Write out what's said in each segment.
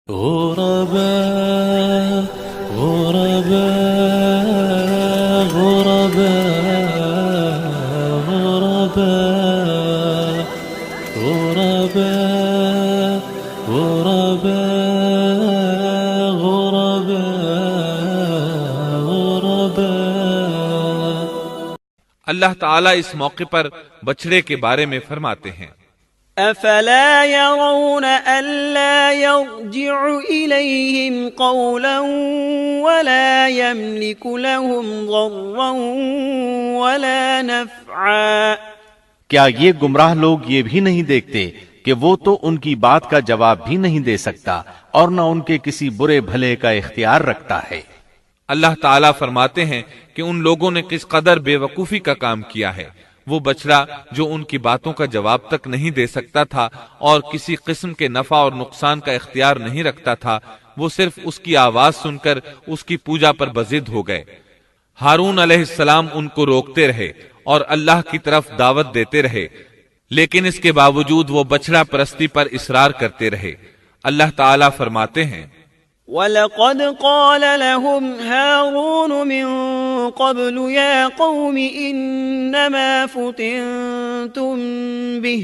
غرباء غرباء غرباء غرباء غرباء غرباء غرباء غرباء۔ اللہ تعالیٰ اس موقع پر بچڑے کے بارے میں فرماتے ہیں، افلا يرون الا يرجع اليهم قولا ولا يملك لهم ضرا ولا نفعا۔ کیا یہ گمراہ لوگ یہ بھی نہیں دیکھتے کہ وہ تو ان کی بات کا جواب بھی نہیں دے سکتا اور نہ ان کے کسی برے بھلے کا اختیار رکھتا ہے۔ اللہ تعالیٰ فرماتے ہیں کہ ان لوگوں نے کس قدر بے وقوفی کا کام کیا ہے۔ وہ بچڑا جو ان کی باتوں کا جواب تک نہیں دے سکتا تھا اور کسی قسم کے نفع اور نقصان کا اختیار نہیں رکھتا تھا، وہ صرف اس کی آواز سن کر اس کی پوجا پر بضد ہو گئے۔ ہارون علیہ السلام ان کو روکتے رہے اور اللہ کی طرف دعوت دیتے رہے، لیکن اس کے باوجود وہ بچڑا پرستی پر اصرار کرتے رہے۔ اللہ تعالیٰ فرماتے ہیں، وَلَقَدْ قَالَ لَهُمْ هَارُونُ مِن قَبْلُ يَا قَوْمِ إِنَّمَا فُتِنْتُمْ بِهِ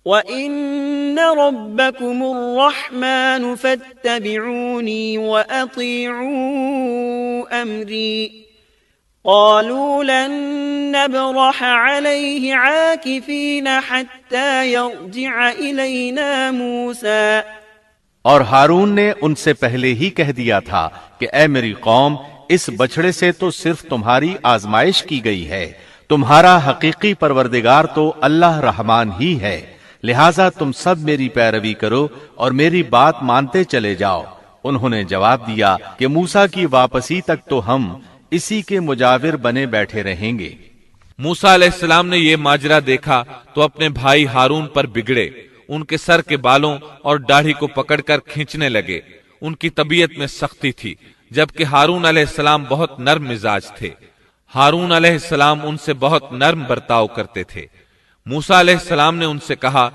وَإِنَّ رَبَّكُمُ الرَّحْمَنُ فَاتَّبِعُونِي وَأَطِيعُوا أَمْرِي قَالُوا لَن نَّبْرَحَ عَلَيْهِ عَاكِفِينَ حَتَّى يَرْجِعَ إِلَيْنَا مُوسَىٰ۔ اور ہارون نے ان سے پہلے ہی کہہ دیا تھا کہ اے میری قوم، اس بچڑے سے تو صرف تمہاری آزمائش کی گئی ہے، تمہارا حقیقی پروردگار تو اللہ رحمان ہی ہے، لہٰذا تم سب میری پیروی کرو اور میری بات مانتے چلے جاؤ۔ انہوں نے جواب دیا کہ موسیٰ کی واپسی تک تو ہم اسی کے مجاور بنے بیٹھے رہیں گے۔ موسیٰ علیہ السلام نے یہ ماجرا دیکھا تو اپنے بھائی ہارون پر بگڑے، ان کے سر کے بالوں اور داڑھی کو پکڑ کر کھینچنے لگے۔ ان کی طبیعت میں سختی تھی، جبکہ ہارون علیہ السلام بہت نرم مزاج تھے۔ ہارون علیہ السلام ان سے بہت نرم برتاؤ کرتے تھے۔ موسیٰ علیہ السلام نے ان سے کہا،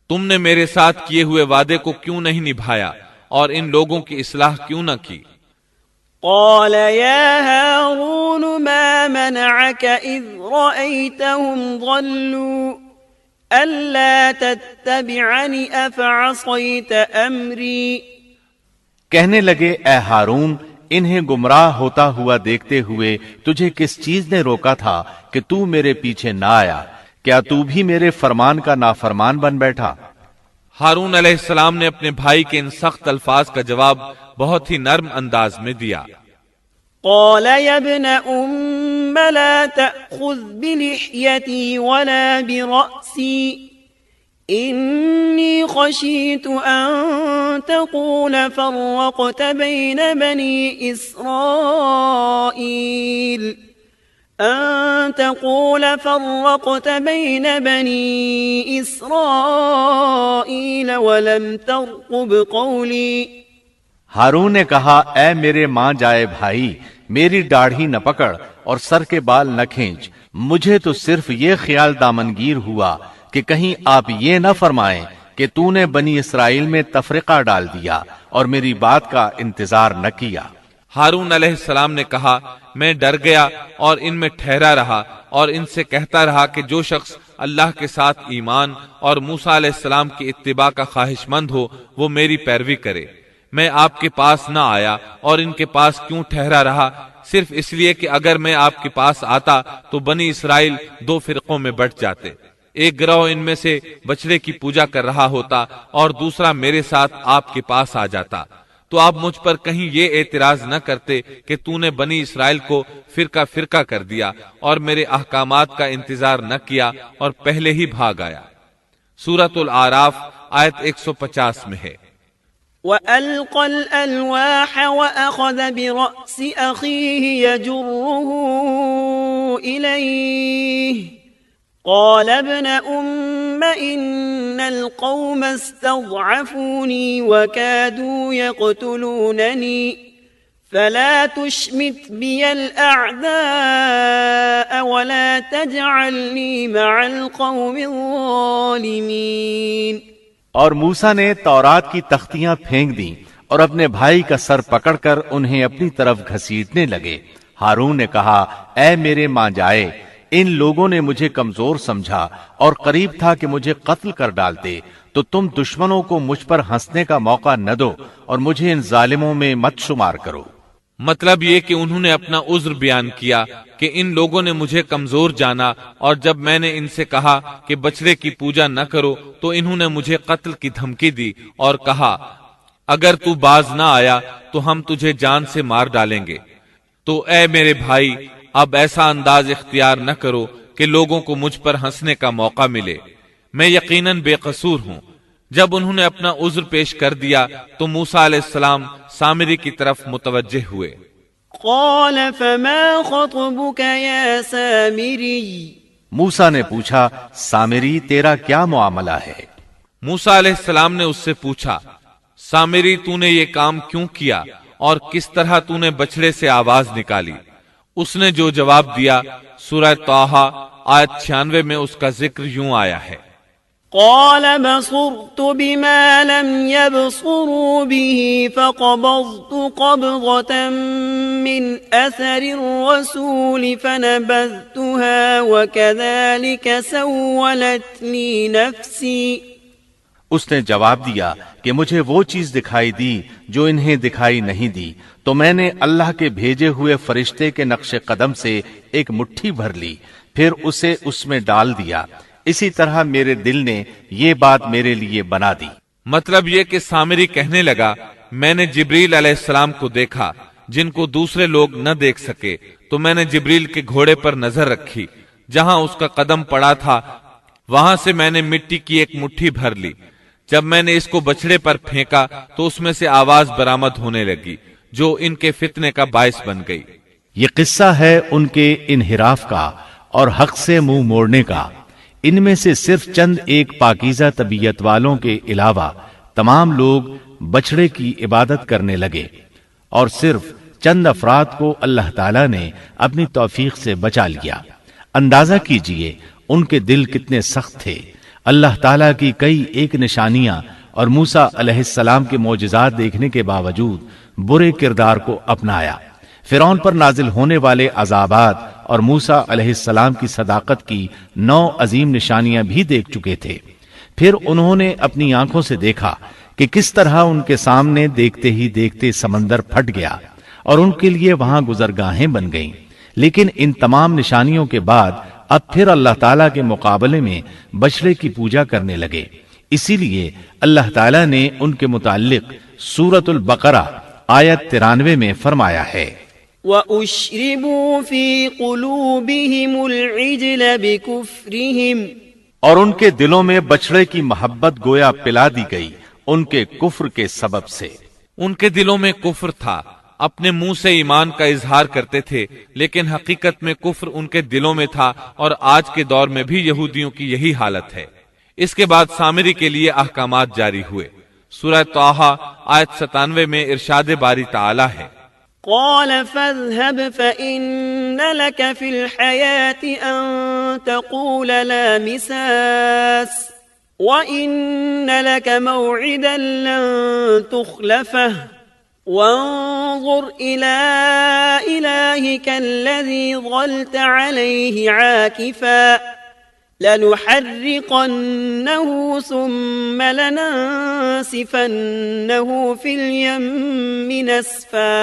تم نے میرے ساتھ کیے ہوئے وعدے کو کیوں نہیں نبھایا اور ان لوگوں کی اصلاح کیوں نہ کی؟ قال يا هارون ما منعك إذ رأيتهم ضلوا ألا تتبعني أفعصيت أمري۔ کہنے لگے، اے ہارون، انہیں گمراہ ہوتا ہوا دیکھتے ہوئے تجھے کس چیز نے روکا تھا کہ تو میرے پیچھے نہ آیا؟ کیا تو بھی میرے فرمان کا نافرمان بن بیٹھا؟ ہارون علیہ السلام نے اپنے بھائی کے ان سخت الفاظ کا جواب بہت ہی نرم انداز میں دیا۔ قال يا ابن أم لا تأخذ بلحيتي ولا برأسي إني خشيت أن تقول فرقت بين بني إسرائيل ولم ترقب قولي۔ ہارون نے کہا، اے میرے ماں جائے بھائی، میری داڑھی نہ پکڑ اور سر کے بال نہ کھینچ۔ مجھے تو صرف یہ خیال دامنگیر ہوا کہ کہیں آپ یہ نہ فرمائیں کہ تو نے بنی اسرائیل میں تفرقہ ڈال دیا اور میری بات کا انتظار نہ کیا۔ ہارون علیہ السلام نے کہا، میں ڈر گیا اور ان میں ٹھہرا رہا اور ان سے کہتا رہا کہ جو شخص اللہ کے ساتھ ایمان اور موسیٰ علیہ السلام کی اتباع کا خواہش مند ہو وہ میری پیروی کرے۔ میں آپ کے پاس نہ آیا اور ان کے پاس کیوں ٹھہرا رہا؟ صرف اس لیے کہ اگر میں آپ کے پاس آتا تو بنی اسرائیل دو فرقوں میں بٹ جاتے، ایک گروہ ان میں سے بچڑے کی پوجا کر رہا ہوتا اور دوسرا میرے ساتھ آپ کے پاس آ جاتا، تو آپ مجھ پر کہیں یہ اعتراض نہ کرتے کہ تو نے بنی اسرائیل کو فرقہ فرقہ کر دیا اور میرے احکامات کا انتظار نہ کیا اور پہلے ہی بھاگ آیا۔ سورۃ الاعراف آیت 150 میں ہے، وَأَلْقَى الْأَلْوَاحَ وَأَخَذَ بِرَأْسِ أَخِيهِ يَجُرُّهُ إِلَيْهِ قال ابن أم إن القوم استضعفوني وكادوا يقتلونني فلا تشمت بي الأعداء ولا تجعلني مع القوم الظالمين۔ اور موسیٰ نے تورات کی تختیاں پھینک دیں اور اپنے بھائی کا سر پکڑ کر انہیں اپنی طرف گھسیٹنے لگے۔ ہارون نے کہا، اے میرے ماں جائے، ان لوگوں نے مجھے کمزور سمجھا اور قریب تھا کہ مجھے قتل کر ڈالتے، تو تم دشمنوں کو مجھ پر ہنسنے کا موقع نہ دو اور مجھے ان ظالموں میں مت شمار کرو۔ مطلب یہ کہ انہوں نے اپنا عذر بیان کیا کہ ان لوگوں نے مجھے کمزور جانا، اور جب میں نے ان سے کہا کہ بچڑے کی پوجا نہ کرو تو انہوں نے مجھے قتل کی دھمکی دی اور کہا اگر تو باز نہ آیا تو ہم تجھے جان سے مار ڈالیں گے۔ تو اے میرے بھائی، اب ایسا انداز اختیار نہ کرو کہ لوگوں کو مجھ پر ہنسنے کا موقع ملے، میں یقیناً بے قصور ہوں۔ جب انہوں نے اپنا عذر پیش کر دیا تو موسیٰ علیہ السلام سامری کی طرف متوجہ ہوئے۔ قال فما خطبك يا سامری؟ موسیٰ نے پوچھا، سامری تیرا کیا معاملہ ہے؟ موسیٰ علیہ السلام نے اس سے پوچھا، سامری تو نے یہ کام کیوں کیا اور کس طرح تو نے بچڑے سے آواز نکالی؟ اس نے جو جواب دیا سورہ طٰہٰ آیت 96 میں اس کا ذکر یوں آیا ہے، قال بصرت بما لم يبصروا به فقبضت قبضة من أثر الرسول فنبذتها وكذلك سولت لي نفسي۔ اس نے جواب دیا کہ مجھے وہ چیز دکھائی دی جو انہیں دکھائی نہیں دی، تو میں نے اللہ کے بھیجے ہوئے فرشتے کے نقش قدم سے ایک مٹھی بھر لی، پھر اسے اس میں ڈال دیا، اسی طرح میرے دل نے یہ بات میرے لیے بنا دی۔ مطلب یہ کہ سامری کہنے لگا، میں نے جبریل علیہ السلام کو دیکھا جن کو دوسرے لوگ نہ دیکھ سکے، تو میں نے جبریل کے گھوڑے پر نظر رکھی، جہاں اس کا قدم پڑا تھا وہاں سے میں نے مٹی کی ایک مٹھی بھر لی۔ جب میں نے اس کو بچڑے پر پھینکا تو اس میں سے آواز برآمد ہونے لگی جو ان کے فتنے کا باعث بن گئی۔ یہ قصہ ہے ان کے انحراف کا اور حق سے منہ موڑنے کا۔ ان میں سے صرف چند ایک پاکیزہ طبیعت والوں کے علاوہ تمام لوگ بچڑے کی عبادت کرنے لگے، اور صرف چند افراد کو اللہ تعالیٰ نے اپنی توفیق سے بچا لیا۔ اندازہ کیجئے ان کے دل کتنے سخت تھے۔ اللہ تعالیٰ کی کئی ایک نشانیاں اور موسیٰ علیہ السلام کے معجزات دیکھنے کے باوجود برے کردار کو اپنایا۔ فرعون پر نازل ہونے والے عذابات اور موسیٰ علیہ السلام کی صداقت کی 9 عظیم نشانیاں بھی دیکھ چکے تھے۔ پھر انہوں نے اپنی آنکھوں سے دیکھا کہ کس طرح ان کے سامنے دیکھتے ہی دیکھتے سمندر پھٹ گیا اور ان کے لیے وہاں گزرگاہیں بن گئیں۔ لیکن ان تمام نشانیوں کے بعد اب پھر اللہ تعالیٰ کے مقابلے میں بچڑے کی پوجا کرنے لگے۔ اسی لیے اللہ تعالیٰ نے ان کے متعلق سورۃ البقرہ آیت 93 میں فرمایا ہے، وَأُشْرِبُوا فِي قُلُوبِهِمُ الْعِجْلَ بِكُفْرِهِمْ، اور ان کے دلوں میں بچڑے کی محبت گویا پلا دی گئی ان کے کفر کے سبب سے۔ ان کے دلوں میں کفر تھا، اپنے منہ سے ایمان کا اظہار کرتے تھے لیکن حقیقت میں کفر ان کے دلوں میں تھا، اور آج کے دور میں بھی یہودیوں کی یہی حالت ہے۔ اس کے بعد سامری کے لیے احکامات جاری ہوئے۔ سورہ طٰہٰ آیت 97 میں ارشاد باری تعالی ہے، قال فاذهب فإن لك في الحياة أن تقول لا مساس وإن لك موعدا لن تخلفه وانظر إلى إلهك الذي ظلت عليه عاكفا لنحرقنه ثم لننسفنه في اليم نسفا۔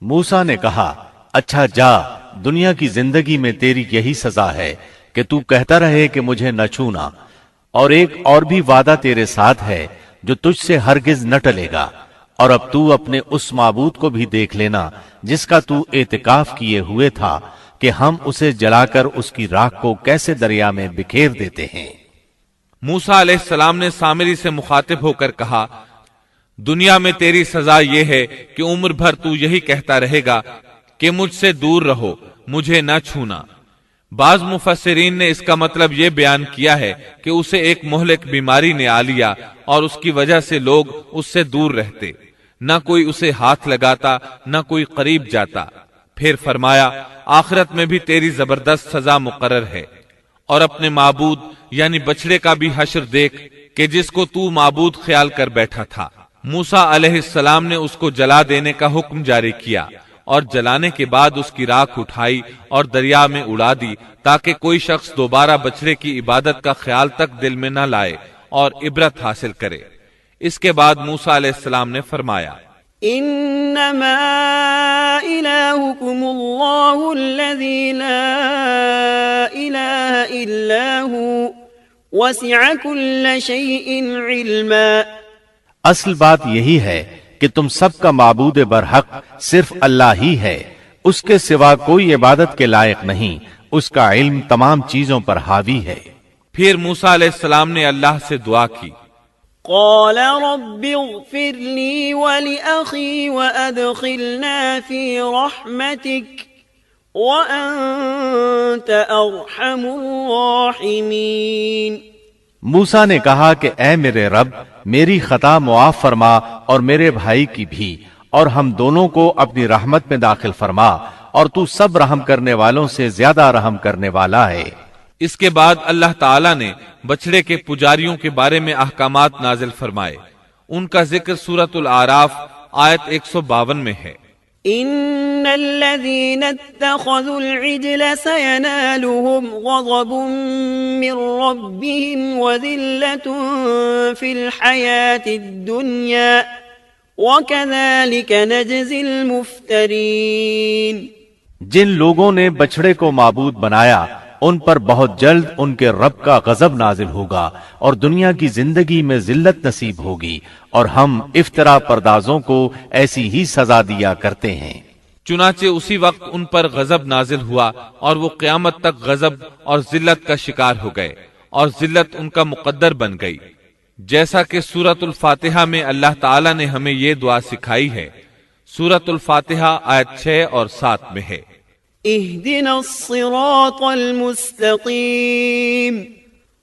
موسیٰ نے کہا، اچھا جا، دنیا کی زندگی میں تیری یہی سزا ہے کہ تو کہتا رہے کہ مجھے نہ چھونا، اور ایک اور بھی وعدہ تیرے ساتھ ہے جو تجھ سے ہرگز نہ ٹلے گا، اور اب تو اپنے اس معبود کو بھی دیکھ لینا جس کا تو اعتکاف کیے ہوئے تھا کہ ہم اسے جلا کر اس کی راکھ کو کیسے دریا میں بکھیر دیتے ہیں۔ موسیٰ علیہ السلام نے سامری سے مخاطب ہو کر کہا، دنیا میں تیری سزا یہ ہے کہ عمر بھر تو یہی کہتا رہے گا کہ مجھ سے دور رہو، مجھے نہ چھونا۔ بعض مفسرین نے اس کا مطلب یہ بیان کیا ہے کہ اسے ایک مہلک بیماری نے آ لیا اور اس کی وجہ سے لوگ اس سے دور رہتے، نہ کوئی اسے ہاتھ لگاتا نہ کوئی قریب جاتا۔ پھر فرمایا، آخرت میں بھی تیری زبردست سزا مقرر ہے، اور اپنے معبود یعنی بچڑے کا بھی حشر دیکھ کہ جس کو تو معبود خیال کر بیٹھا تھا۔ موسیٰ علیہ السلام نے اس کو جلا دینے کا حکم جاری کیا اور جلانے کے بعد اس کی راکھ اٹھائی اور دریا میں اڑا دی تاکہ کوئی شخص دوبارہ بچڑے کی عبادت کا خیال تک دل میں نہ لائے اور عبرت حاصل کرے۔ اس کے بعد موسیٰ علیہ السلام نے فرمایا، انما الہکم اللہ الذی لا الہ الا ہوا وسع کل شیء علما۔ اصل بات یہی ہے کہ تم سب کا معبود برحق صرف اللہ ہی ہے، اس کے سوا کوئی عبادت کے لائق نہیں، اس کا علم تمام چیزوں پر حاوی ہے۔ پھر موسیٰ علیہ السلام نے اللہ سے دعا کی، قال رب اغفر لي ولأخي وأدخلنا في رحمتك وأنت أرحم الراحمين۔ موسیٰ نے کہا کہ اے میرے رب، میری خطا معاف فرما اور میرے بھائی کی بھی، اور ہم دونوں کو اپنی رحمت میں داخل فرما، اور تو سب رحم کرنے والوں سے زیادہ رحم کرنے والا ہے۔ اس کے بعد اللہ تعالیٰ نے بچڑے کے پجاریوں کے بارے میں احکامات نازل فرمائے۔ ان کا ذکر سورۃ الاعراف آیت 152 میں ہے۔ ان الذين اتخذوا العجل سينالهم غضب من ربهم وذلة في الحياة الدنيا وكذلك نجزي المفترين۔ جن لوگوں نے بچڑے کو معبود بنایا ان پر بہت جلد ان کے رب کا غضب نازل ہوگا اور دنیا کی زندگی میں ذلت نصیب ہوگی، اور ہم افطرا پردازوں کو ایسی ہی سزا دیا کرتے ہیں۔ چنانچہ اسی وقت ان پر غضب نازل ہوا اور وہ قیامت تک غضب اور ذلت کا شکار ہو گئے، اور ذلت ان کا مقدر بن گئی، جیسا کہ سورۃ الفاتحہ میں اللہ تعالیٰ نے ہمیں یہ دعا سکھائی ہے۔ سورۃ الفاتحہ آیت 6 اور 7 میں ہے، اهدنا الصراط المستقيم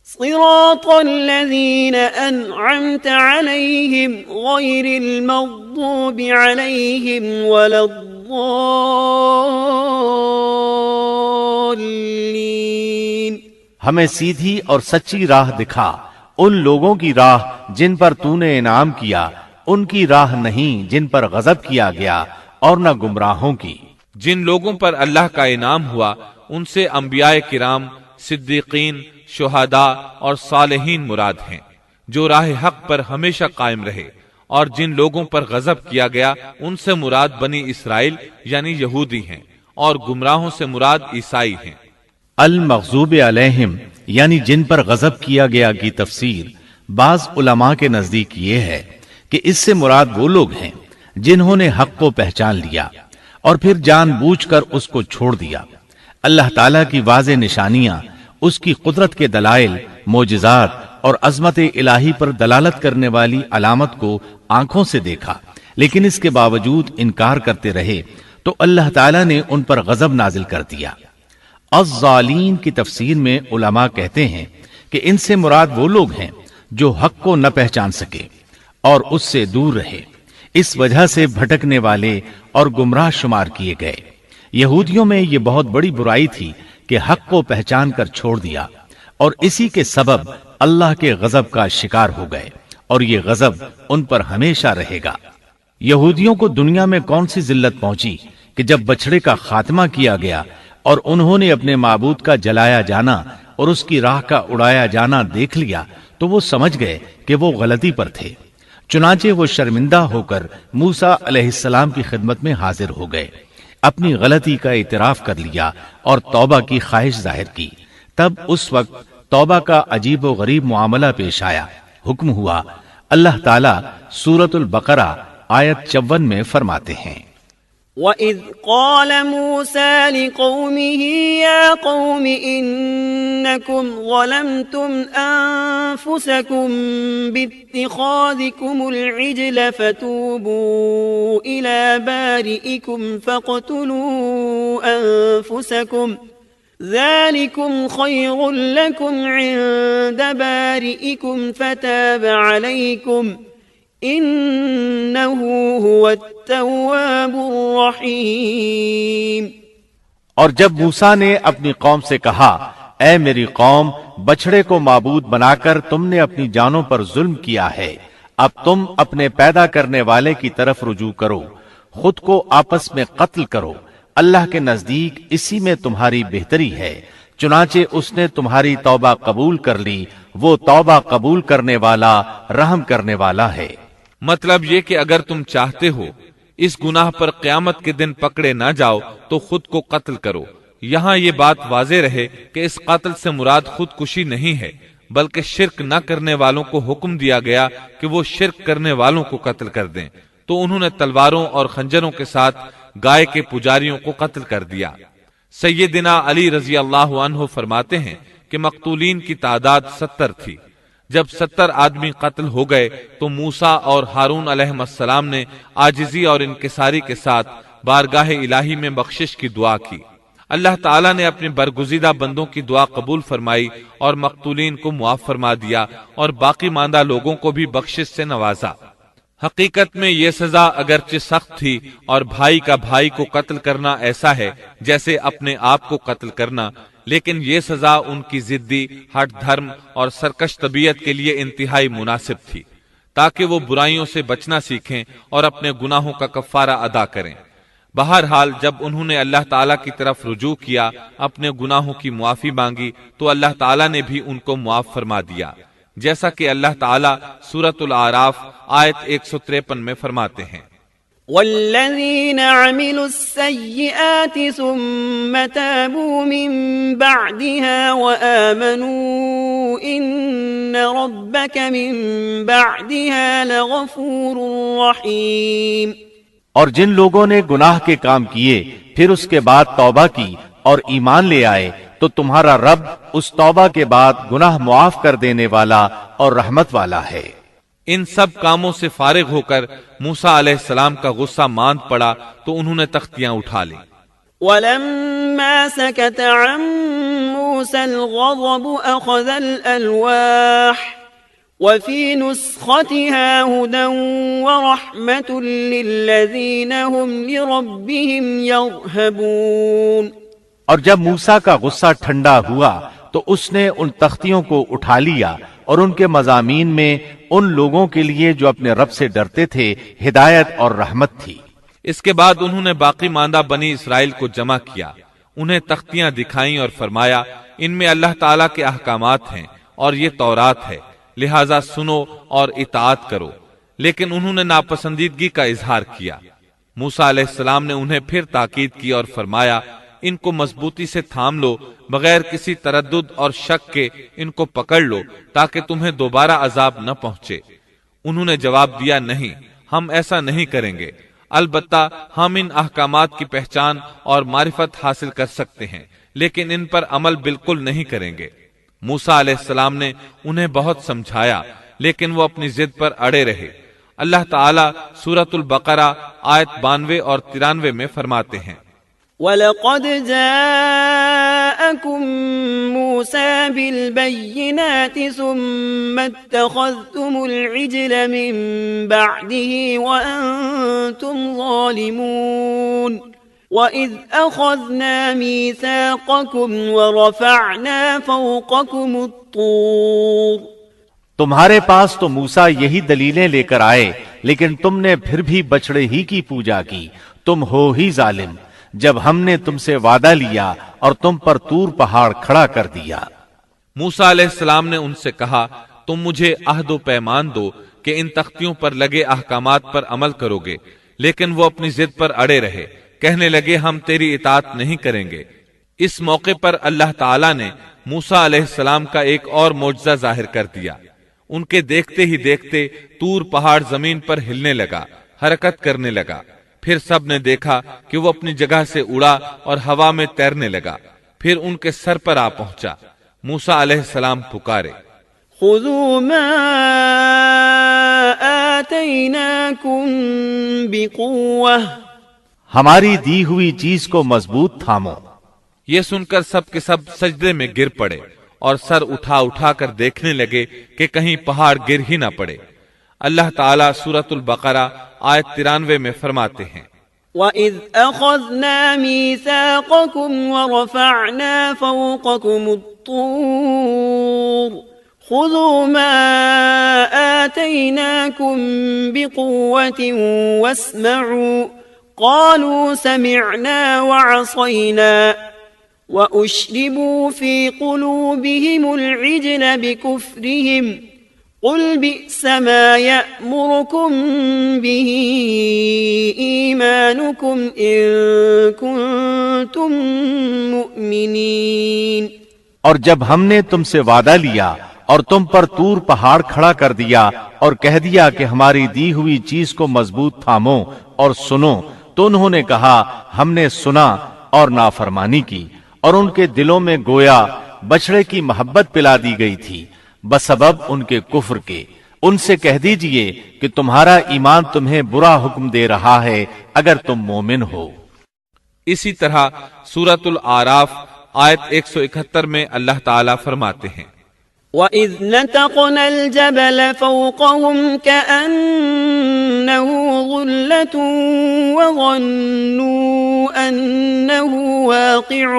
صراط الذين أنعمت عليهم غير المغضوب عليهم ولا الضالين۔ ہمیں سیدھی اور سچی راہ دکھا، ان لوگوں کی راہ جن پر تو نے انعام کیا، ان کی راہ نہیں جن پر غضب کیا گیا، اور نہ گمراہوں کی۔ جن لوگوں پر اللہ کا انعام ہوا ان سے انبیاء کرام، صدیقین، شہداء اور صالحین مراد ہیں، جو راہ حق پر ہمیشہ قائم رہے، اور جن لوگوں پر غضب کیا گیا ان سے مراد بنی اسرائیل یعنی یہودی ہیں، اور گمراہوں سے مراد عیسائی ہیں۔ المغضوب علیہم یعنی جن پر غضب کیا گیا کی تفسیر بعض علماء کے نزدیک یہ ہے کہ اس سے مراد وہ لوگ ہیں جنہوں نے حق کو پہچان لیا اور پھر جان بوجھ کر اس کو چھوڑ دیا۔ اللہ تعالیٰ کی واضح نشانیاں، اس کی قدرت کے دلائل، معجزات اور عظمت الہی پر دلالت کرنے والی علامت کو آنکھوں سے دیکھا، لیکن اس کے باوجود انکار کرتے رہے تو اللہ تعالیٰ نے ان پر غضب نازل کر دیا۔ الظالین کی تفسیر میں علماء کہتے ہیں کہ ان سے مراد وہ لوگ ہیں جو حق کو نہ پہچان سکے اور اس سے دور رہے، اس وجہ سے بھٹکنے والے اور گمراہ شمار کیے گئے۔ یہودیوں میں یہ بہت بڑی برائی تھی کہ حق کو پہچان کر چھوڑ دیا، اور اسی کے سبب اللہ کے غضب کا شکار ہو گئے، اور یہ غضب ان پر ہمیشہ رہے گا۔ یہودیوں کو دنیا میں کون سی ذلت پہنچی کہ جب بچڑے کا خاتمہ کیا گیا اور انہوں نے اپنے معبود کا جلایا جانا اور اس کی راہ کا اڑایا جانا دیکھ لیا تو وہ سمجھ گئے کہ وہ غلطی پر تھے۔ چنانچہ وہ شرمندہ ہو کر موسیٰ علیہ السلام کی خدمت میں حاضر ہو گئے، اپنی غلطی کا اعتراف کر لیا اور توبہ کی خواہش ظاہر کی۔ تب اس وقت توبہ کا عجیب و غریب معاملہ پیش آیا۔ حکم ہوا، اللہ تعالیٰ سورۃ البقرہ آیت 54 میں فرماتے ہیں، وَإِذْ قَالَ مُوسَى لِقَوْمِهِ يَا قَوْمِ إِنَّكُمْ ظَلَمْتُمْ أَنفُسَكُمْ بِاتِّخَاذِكُمُ الْعِجْلَ فَتُوبُوا إِلَى بَارِئِكُمْ فَاقْتُلُوا أَنفُسَكُمْ ذَلِكُمْ خَيْرٌ لَكُمْ عِندَ بَارِئِكُمْ فَتَابَ عَلَيْكُمْ انہو هو التواب الرحیم۔ اور جب موسیٰ نے اپنی قوم سے کہا اے میری قوم، بچڑے کو معبود بنا کر تم نے اپنی جانوں پر ظلم کیا ہے، اب تم اپنے پیدا کرنے والے کی طرف رجوع کرو، خود کو آپس میں قتل کرو، اللہ کے نزدیک اسی میں تمہاری بہتری ہے، چنانچہ اس نے تمہاری توبہ قبول کر لی، وہ توبہ قبول کرنے والا، رحم کرنے والا ہے۔ مطلب یہ کہ اگر تم چاہتے ہو اس گناہ پر قیامت کے دن پکڑے نہ جاؤ تو خود کو قتل کرو۔ یہاں یہ بات واضح رہے کہ اس قتل سے مراد خودکشی نہیں ہے، بلکہ شرک نہ کرنے والوں کو حکم دیا گیا کہ وہ شرک کرنے والوں کو قتل کر دیں، تو انہوں نے تلواروں اور خنجروں کے ساتھ گائے کے پجاریوں کو قتل کر دیا۔ سیدنا علی رضی اللہ عنہ فرماتے ہیں کہ مقتولین کی تعداد 70 تھی۔ جب 70 آدمی قتل ہو گئے تو موسیٰ اور ہارون علیہ السلام نے عاجزی اور انکساری کے ساتھ بارگاہ الہی میں بخشش کی دعا کی۔ اللہ تعالیٰ نے اپنے برگزیدہ بندوں کی دعا قبول فرمائی اور مقتولین کو معاف فرما دیا اور باقی ماندہ لوگوں کو بھی بخشش سے نوازا۔ حقیقت میں یہ سزا اگرچہ سخت تھی اور بھائی کا بھائی کو قتل کرنا ایسا ہے جیسے اپنے آپ کو قتل کرنا، لیکن یہ سزا ان کی ضدی، ہٹ دھرم اور سرکش طبیعت کے لیے انتہائی مناسب تھی، تاکہ وہ برائیوں سے بچنا سیکھیں اور اپنے گناہوں کا کفارہ ادا کریں۔ بہرحال جب انہوں نے اللہ تعالیٰ کی طرف رجوع کیا، اپنے گناہوں کی معافی مانگی، تو اللہ تعالیٰ نے بھی ان کو معاف فرما دیا، جیسا کہ اللہ تعالیٰ سورۃ الاعراف آیت 153 میں فرماتے ہیں، والذین عملوا السیئات ثم تابوا من بعدها وآمنوا ان ربک من بعدها لغفور رحیم۔ اور جن لوگوں نے گناہ کے کام کیے پھر اس کے بعد توبہ کی اور ایمان لے آئے تو تمہارا رب اس توبہ کے بعد گناہ معاف کر دینے والا اور رحمت والا ہے۔ ان سب کاموں سے فارغ ہو کر موسیٰ علیہ السلام کا غصہ ماند پڑا تو انہوں نے تختیاں اٹھا لیں۔ ولما سكت عن موسى الغضب أخذ الألواح وفي نسختها هدى ورحمة للذين هم لربهم يرهبون۔ اور جب موسیٰ کا غصہ ٹھنڈا ہوا تو اس نے ان تختیوں کو اٹھا لیا اور ان کے مضامین میں ان لوگوں کے لیے جو اپنے رب سے ڈرتے تھے ہدایت اور رحمت تھی۔ اس کے بعد انہوں نے باقی ماندہ بنی اسرائیل کو جمع کیا، انہیں تختیاں دکھائیں اور فرمایا ان میں اللہ تعالیٰ کے احکامات ہیں اور یہ تورات ہے، لہٰذا سنو اور اطاعت کرو۔ لیکن انہوں نے ناپسندیدگی کا اظہار کیا۔ موسیٰ علیہ السلام نے انہیں پھر تاکید کی اور فرمایا ان کو مضبوطی سے تھام لو، بغیر کسی تردد اور شک کے ان کو پکڑ لو تاکہ تمہیں دوبارہ عذاب نہ پہنچے۔ انہوں نے جواب دیا نہیں، ہم ایسا نہیں کریں گے، البتہ ہم ان احکامات کی پہچان اور معرفت حاصل کر سکتے ہیں، لیکن ان پر عمل بالکل نہیں کریں گے۔ موسیٰ علیہ السلام نے انہیں بہت سمجھایا لیکن وہ اپنی ضد پر اڑے رہے۔ اللہ تعالیٰ سورۃ البقرہ آیت 92 اور 93 میں فرماتے ہیں، وَلَقَدْ جَاءَكُم مُوسَى بِالْبَيِّنَاتِ ثُمَّ اتَّخَذْتُمُ الْعِجْلَ مِن بَعْدِهِ وَأَنْتُمْ ظَالِمُونَ وَإِذْ أَخَذْنَا مِيثَاقَكُمْ وَرَفَعْنَا فَوْقَكُمُ الطُّورَ۔ تمہارے پاس تو موسیٰ یہی دلیلیں لے کر آئے لیکن تم نے پھر بھی بچڑے ہی کی پوجا کی، تم ہو ہی ظالم، جب ہم نے تم سے وعدہ لیا اور تم پر طور پہاڑ کھڑا کر دیا۔ موسیٰ علیہ السلام نے ان سے کہا تم مجھے عہد و پیمان دو کہ ان تختیوں پر لگے احکامات پر عمل کرو گے، لیکن وہ اپنی ضد پر اڑے رہے، کہنے لگے ہم تیری اطاعت نہیں کریں گے۔ اس موقع پر اللہ تعالیٰ نے موسیٰ علیہ السلام کا ایک اور معجزہ ظاہر کر دیا۔ ان کے دیکھتے ہی دیکھتے طور پہاڑ زمین پر ہلنے لگا، حرکت کرنے لگا۔ پھر سب نے دیکھا کہ وہ اپنی جگہ سے اڑا اور ہوا میں تیرنے لگا، پھر ان کے سر پر آ پہنچا۔ موسیٰ علیہ السلام پکارے، خذوا ما آتیناکم بقوة، ہماری دی ہوئی چیز کو مضبوط تھامو۔ یہ سن کر سب کے سب سجدے میں گر پڑے اور سر اٹھا اٹھا کر دیکھنے لگے کہ کہیں پہاڑ گر ہی نہ پڑے۔ اللہ تعالیٰ سورۃ البقرہ آیت 93 میں فرماتے ہیں، وَإِذْ أَخَذْنَا مِيثَاقَكُمْ وَرَفَعْنَا فَوْقَكُمُ الطور خذوا ما آتيناكم بقوة واسمعوا قالوا سمعنا وعصينا وأشربوا في قلوبهم العجل بكفرهم قل بئس ما يأمركم به إيمانكم إن كنتم مؤمنين۔ اور جب ہم نے تم سے وعدہ لیا اور تم پر طور پہاڑ کھڑا کر دیا اور کہہ دیا کہ ہماری دی ہوئی چیز کو مضبوط تھامو اور سنو، تو انہوں نے کہا ہم نے سنا اور نافرمانی کی، اور ان کے دلوں میں گویا بچڑے کی محبت پلا دی گئی تھی بسبب ان کے کفر کے۔ ان سے کہہ دیجئے کہ تمہارا ایمان تمہیں برا حکم دے رہا ہے اگر تم مومن ہو۔ اسی طرح سورۃ الاعراف آیت 171 میں اللہ تعالیٰ فرماتے ہیں وَإِذْ نَتَقْنَا الْجَبَلَ فَوْقَهُمْ كَأَنَّهُ ظُلَّةٌ وَظَنُّوا أَنَّهُ وَاقِعٌ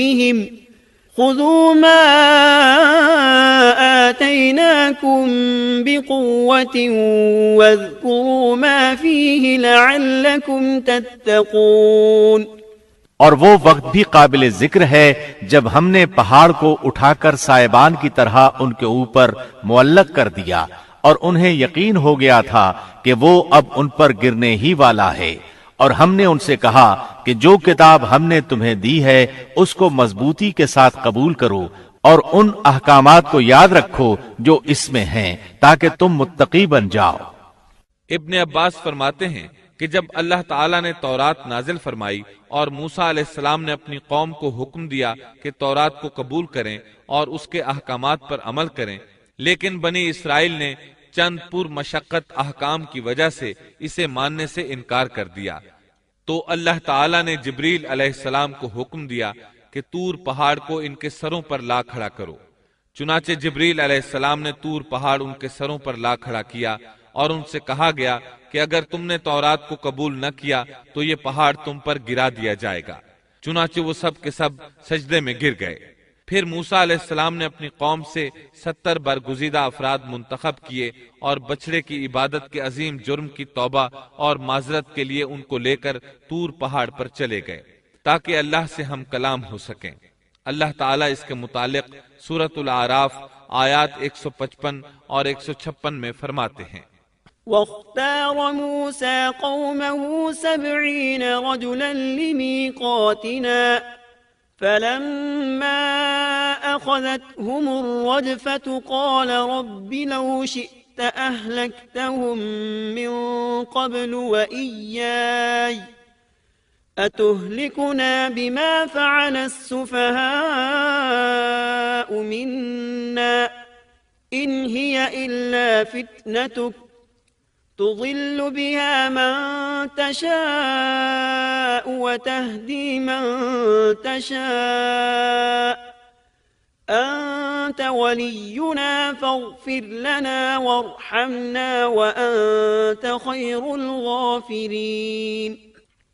بِهِمْ خُذُوا مَا آتَيْنَاكُمْ بِقُوَّةٍ وَاذْكُرُوا مَا فِيهِ لَعَلَّكُمْ تَتَّقُونَ۔ اور وہ وقت بھی قابل ذکر ہے جب ہم نے پہاڑ کو اٹھا کر سائبان کی طرح ان کے اوپر معلق کر دیا، اور انہیں یقین ہو گیا تھا کہ وہ اب ان پر گرنے ہی والا ہے، اور ہم نے ان سے کہا کہ جو کتاب ہم نے تمہیں دی ہے اس کو مضبوطی کے ساتھ قبول کرو اور ان احکامات کو یاد رکھو جو اس میں ہیں تاکہ تم متقی بن جاؤ۔ ابن عباس فرماتے ہیں کہ جب اللہ تعالیٰ نے تورات نازل فرمائی اور موسیٰ علیہ السلام نے اپنی قوم کو حکم دیا کہ تورات کو قبول کریں اور اس کے احکامات پر عمل کریں، لیکن بنی اسرائیل نے چند پر مشقت احکام کی وجہ سے اسے ماننے سے انکار کر دیا، تو اللہ تعالیٰ نے جبریل علیہ السلام کو حکم دیا کہ طور پہاڑ کو ان کے سروں پر لا کھڑا کرو۔ چنانچہ جبریل علیہ السلام نے طور پہاڑ ان کے سروں پر لا کھڑا کیا، اور ان سے کہا گیا کہ اگر تم نے تورات کو قبول نہ کیا تو یہ پہاڑ تم پر گرا دیا جائے گا۔ چنانچہ وہ سب کے سب سجدے میں گر گئے۔ پھر موسیٰ علیہ السلام نے اپنی قوم سے 70 برگزیدہ افراد منتخب کیے اور بچڑے کی عبادت کے عظیم جرم کی توبہ اور معذرت کے لیے ان کو لے کر طور پہاڑ پر چلے گئے تاکہ اللہ سے ہم کلام ہو سکیں۔ اللہ تعالیٰ اس کے متعلق سورۃ الاعراف آیات 155 اور 156 میں فرماتے ہیں واختار موسى قومه 70 رجلا لميقاتنا فلما أخذتهم الرجفة قال رب لو شئت أهلكتهم من قبل وإياي أتهلكنا بما فعل السفهاء منا إن هي إلا فتنتك تضل بها من تشاء وتهدي من تشاء أنت ولينا فاغفر لنا وارحمنا وأنت خير الغافرين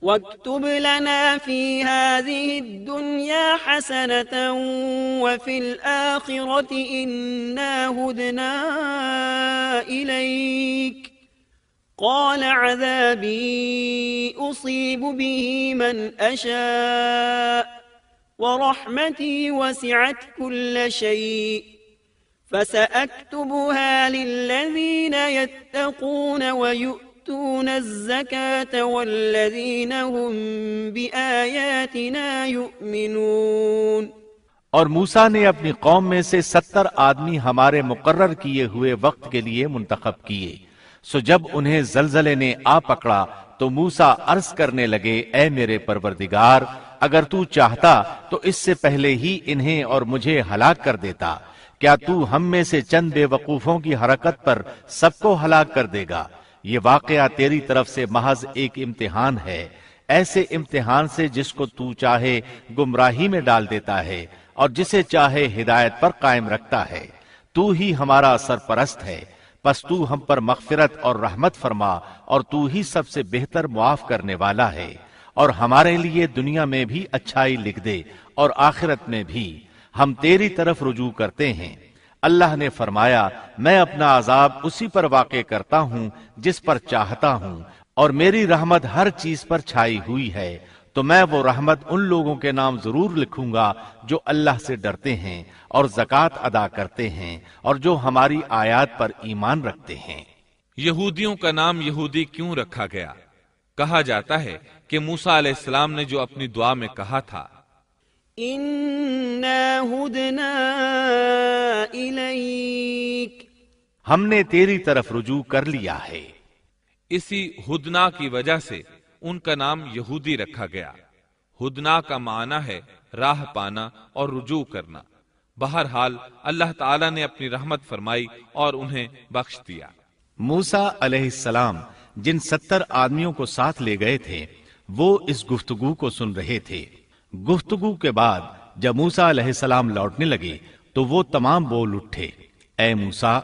واكتب لنا في هذه الدنيا حسنة وفي الآخرة إنا هدنا إليك قال عذابي أصيب به من أشاء ورحمتي وسعت كل شيء فسأكتبها للذين يتقون ويؤتون الزكاة والذين هم بآياتنا يؤمنون۔ اور موسیٰ نے اپنی قوم میں سے 70 آدمی ہمارے مقرر کیے ہوئے وقت کے لیے منتخب کیے، سو جب انہیں زلزلے نے آ پکڑا تو موسیٰ عرض کرنے لگے اے میرے پروردگار، اگر تو چاہتا تو اس سے پہلے ہی انہیں اور مجھے ہلاک کر دیتا، کیا تو ہم میں سے چند بے وقوفوں کی حرکت پر سب کو ہلاک کر دے گا؟ یہ واقعہ تیری طرف سے محض ایک امتحان ہے، ایسے امتحان سے جس کو تو چاہے گمراہی میں ڈال دیتا ہے اور جسے چاہے ہدایت پر قائم رکھتا ہے۔ تو ہی ہمارا سرپرست ہے، پس تو ہم پر مغفرت اور رحمت فرما، اور تو ہی سب سے بہتر معاف کرنے والا ہے، اور ہمارے لیے دنیا میں بھی اچھائی لکھ دے اور آخرت میں بھی۔ ہم تیری طرف رجوع کرتے ہیں۔ اللہ نے فرمایا میں اپنا عذاب اسی پر واقع کرتا ہوں جس پر چاہتا ہوں، اور میری رحمت ہر چیز پر چھائی ہوئی ہے، تو میں وہ رحمت ان لوگوں کے نام ضرور لکھوں گا جو اللہ سے ڈرتے ہیں اور زکوٰۃ ادا کرتے ہیں اور جو ہماری آیات پر ایمان رکھتے ہیں۔ یہودیوں کا نام یہودی کیوں رکھا گیا؟ کہا جاتا ہے کہ موسیٰ علیہ السلام نے جو اپنی دعا میں کہا تھا اِنَّا هُدْنَا إِلَيْكَ، ہم نے تیری طرف رجوع کر لیا ہے، اسی ہدنا کی وجہ سے ان کا نام یہودی رکھا گیا۔ ہدنا کا معنی ہے راہ پانا اور رجوع کرنا۔ بہرحال اللہ تعالیٰ نے اپنی رحمت فرمائی اور انہیں بخش دیا۔ موسیٰ علیہ السلام جن 70 آدمیوں کو ساتھ لے گئے تھے وہ اس گفتگو کو سن رہے تھے۔ گفتگو کے بعد جب موسیٰ علیہ السلام لوٹنے لگے تو وہ تمام بول اٹھے، اے موسیٰ،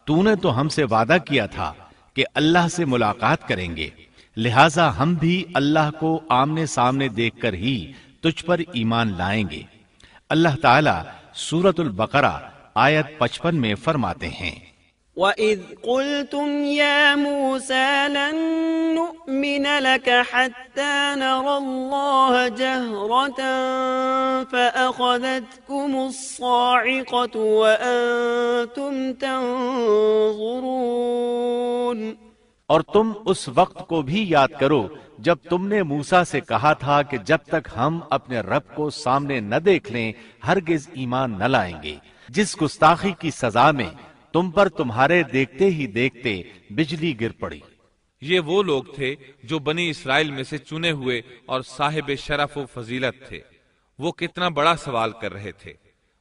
تو نے تو ہم سے وعدہ کیا تھا کہ اللہ سے ملاقات کریں گے، لہٰذا ہم بھی اللہ کو آمنے سامنے دیکھ کر ہی تجھ پر ایمان لائیں گے۔ اللہ تعالیٰ سورۃ البقرہ آیت 55 میں فرماتے ہیں، وَإِذْ قُلْتُمْ يَا مُوسَى لَن نُّؤْمِنَ لَكَ حَتَّى نَرَى اللَّهَ جَهْرَةً فَأَخَذَتْكُمُ الصَّاعِقَةُ وَأَنتُمْ تَنظُرُونَ، اور تم اس وقت کو بھی یاد کرو جب تم نے موسیٰ سے کہا تھا کہ جب تک ہم اپنے رب کو سامنے نہ دیکھ لیں ہرگز ایمان نہ لائیں گے۔ جس گستاخی کی سزا میں تم پر تمہارے دیکھتے ہی دیکھتے بجلی گر پڑی۔ یہ وہ لوگ تھے جو بنی اسرائیل میں سے چنے ہوئے اور صاحب شرف و فضیلت تھے۔ وہ کتنا بڑا سوال کر رہے تھے۔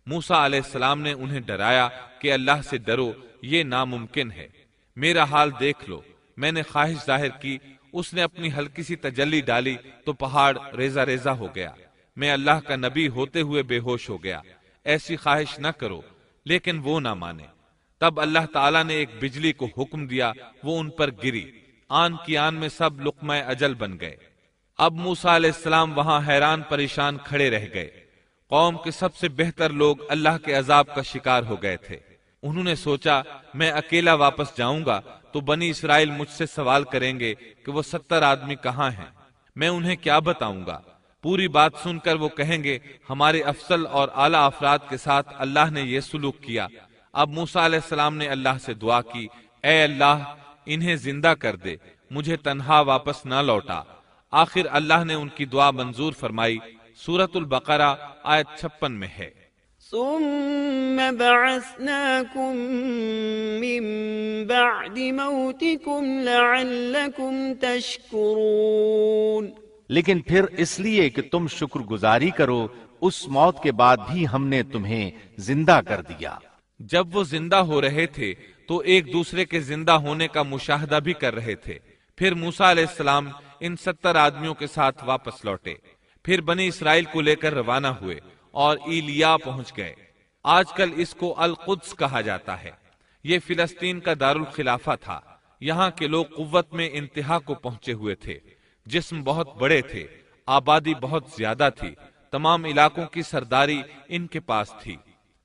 موسیٰ علیہ السلام نے انہیں ڈرایا کہ اللہ سے ڈرو، یہ ناممکن ہے۔ میرا حال دیکھ لو، میں نے خواہش ظاہر کی، اس نے اپنی ہلکی سی تجلی ڈالی تو پہاڑ ریزہ ریزہ ہو گیا، میں اللہ کا نبی ہوتے ہوئے بے ہوش ہو گیا۔ ایسی خواہش نہ کرو، لیکن وہ نہ مانے۔ تب اللہ تعالیٰ نے ایک بجلی کو حکم دیا، وہ ان پر گری، آن کی آن میں سب لقمہ اجل بن گئے۔ اب موسیٰ علیہ السلام وہاں حیران پریشان کھڑے رہ گئے۔ قوم کے سب سے بہتر لوگ اللہ کے عذاب کا شکار ہو گئے تھے۔ انہوں نے سوچا میں اکیلا واپس جاؤں گا تو بنی اسرائیل مجھ سے سوال کریں گے کہ وہ 70 آدمی کہاں ہیں، میں انہیں کیا بتاؤں گا؟ پوری بات سن کر وہ کہیں گے ہمارے افضل اور اعلیٰ افراد کے ساتھ اللہ نے یہ سلوک کیا۔ اب موسیٰ علیہ السلام نے اللہ سے دعا کی، اے اللہ انہیں زندہ کر دے، مجھے تنہا واپس نہ لوٹا۔ آخر اللہ نے ان کی دعا منظور فرمائی۔ سورۃ البقرہ آیت 56 میں ہے، ثم بعثناكم من بعد موتكم لعلكم تشكرون، لیکن پھر اس لیے کہ تم شکر گزاری کرو اس موت کے بعد بھی ہم نے تمہیں زندہ کر دیا۔ جب وہ زندہ ہو رہے تھے تو ایک دوسرے کے زندہ ہونے کا مشاہدہ بھی کر رہے تھے۔ پھر موسیٰ علیہ السلام ان 70 آدمیوں کے ساتھ واپس لوٹے، پھر بنی اسرائیل کو لے کر روانہ ہوئے اور ایلیا پہنچ گئے۔ آج کل اس کو القدس کہا جاتا ہے۔ یہ فلسطین کا دارالخلافہ تھا۔ یہاں کے لوگ قوت میں انتہا کو پہنچے ہوئے تھے، جسم بہت بڑے تھے، آبادی بہت زیادہ تھی، تمام علاقوں کی سرداری ان کے پاس تھی۔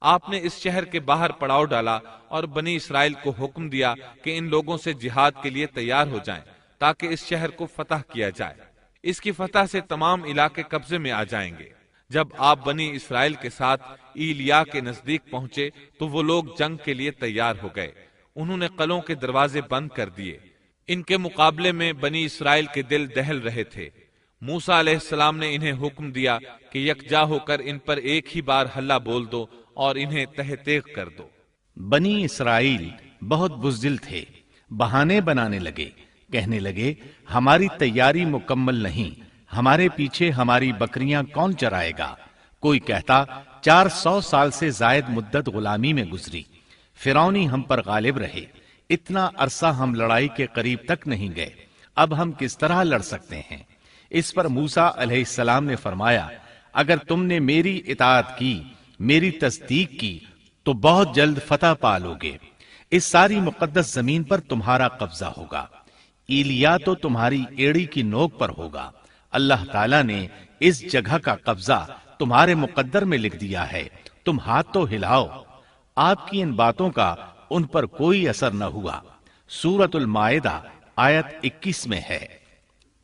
آپ نے اس شہر کے باہر پڑاؤ ڈالا اور بنی اسرائیل کو حکم دیا کہ ان لوگوں سے جہاد کے لیے تیار ہو جائیں تاکہ اس شہر کو فتح کیا جائے۔ اس کی فتح سے تمام علاقے قبضے میں آ جائیں گے۔ جب آپ بنی اسرائیل کے ساتھ ایلیا کے نزدیک پہنچے تو وہ لوگ جنگ کے لیے تیار ہو گئے۔ انہوں نے قلعوں کے دروازے بند کر دیے۔ ان کے مقابلے میں بنی اسرائیل کے دل دہل رہے تھے۔ موسیٰ علیہ السلام نے انہیں حکم دیا کہ یکجا ہو کر ان پر ایک ہی بار ہلہ بول دو اور انہیں تہ تیغ کر دو۔ بنی اسرائیل بہت بزدل تھے، بہانے بنانے لگے، کہنے لگے ہماری تیاری مکمل نہیں، ہمارے پیچھے ہماری بکریاں کون چرائے گا؟ کوئی کہتا 400 سال سے زائد مدت غلامی میں گزری، فرعونی ہم پر غالب رہے، اتنا عرصہ ہم لڑائی کے قریب تک نہیں گئے، اب ہم کس طرح لڑ سکتے ہیں؟ اس پر موسیٰ علیہ السلام نے فرمایا اگر تم نے میری اطاعت کی، میری تصدیق کی تو بہت جلد فتح پالو گے۔ اس ساری مقدس زمین پر تمہارا قبضہ ہوگا، ایلیا تو تمہاری ایڑی کی نوک پر ہوگا۔ اللہ تعالیٰ نے اس جگہ کا قبضہ تمہارے مقدر میں لکھ دیا ہے، تم ہاتھ تو ہلاؤ۔ آپ کی ان باتوں کا ان پر کوئی اثر نہ ہوا۔ سورۃ المائدہ آیت 21 میں ہے،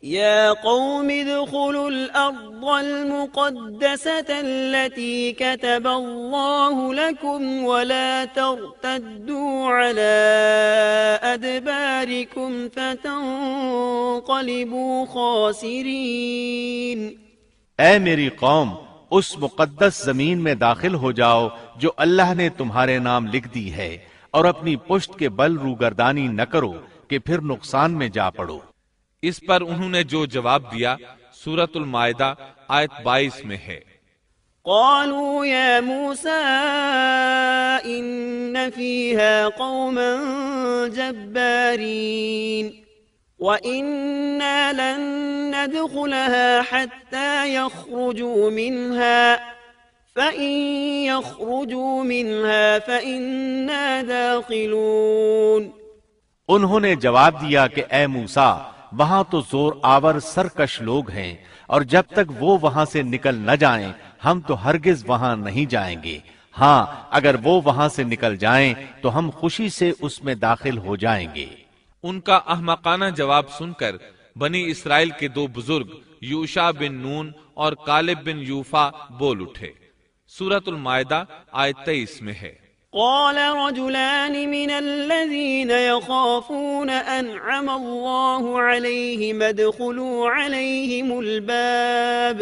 يا قوم ادخلوا الأرض المقدسة التي كتب الله لكم ولا ترتدوا على أدباركم فتنقلبوا خاسرين۔ اے میری قوم، اس مقدس زمین میں داخل ہو جاؤ جو اللہ نے تمہارے نام لکھ دی ہے، اور اپنی پشت کے بل روگردانی نہ کرو کہ پھر نقصان میں جا پڑو۔ اس پر انہوں نے جو جواب دیا سورۃ المائدہ آیت 22 میں ہے، قالوا يا موسى إن فيها قوما جبارين وإنا لن ندخلها حتى يخرجوا منها فإن يخرجوا منها فإنا داخلون۔ انہوں نے جواب دیا کہ اے موسیٰ، وہاں تو زور آور سرکش لوگ ہیں، اور جب تک وہ وہاں سے نکل نہ جائیں ہم تو ہرگز وہاں نہیں جائیں گے۔ ہاں، اگر وہ وہاں سے نکل جائیں تو ہم خوشی سے اس میں داخل ہو جائیں گے۔ ان کا احمقانہ جواب سن کر بنی اسرائیل کے دو بزرگ یوشع بن نون اور کالب بن یوفا بول اٹھے۔ سورۃ المائدہ آیت 23 میں ہے، قال رجلان من الذين يخافون أنعم الله عليهم ادخلوا عليهم الباب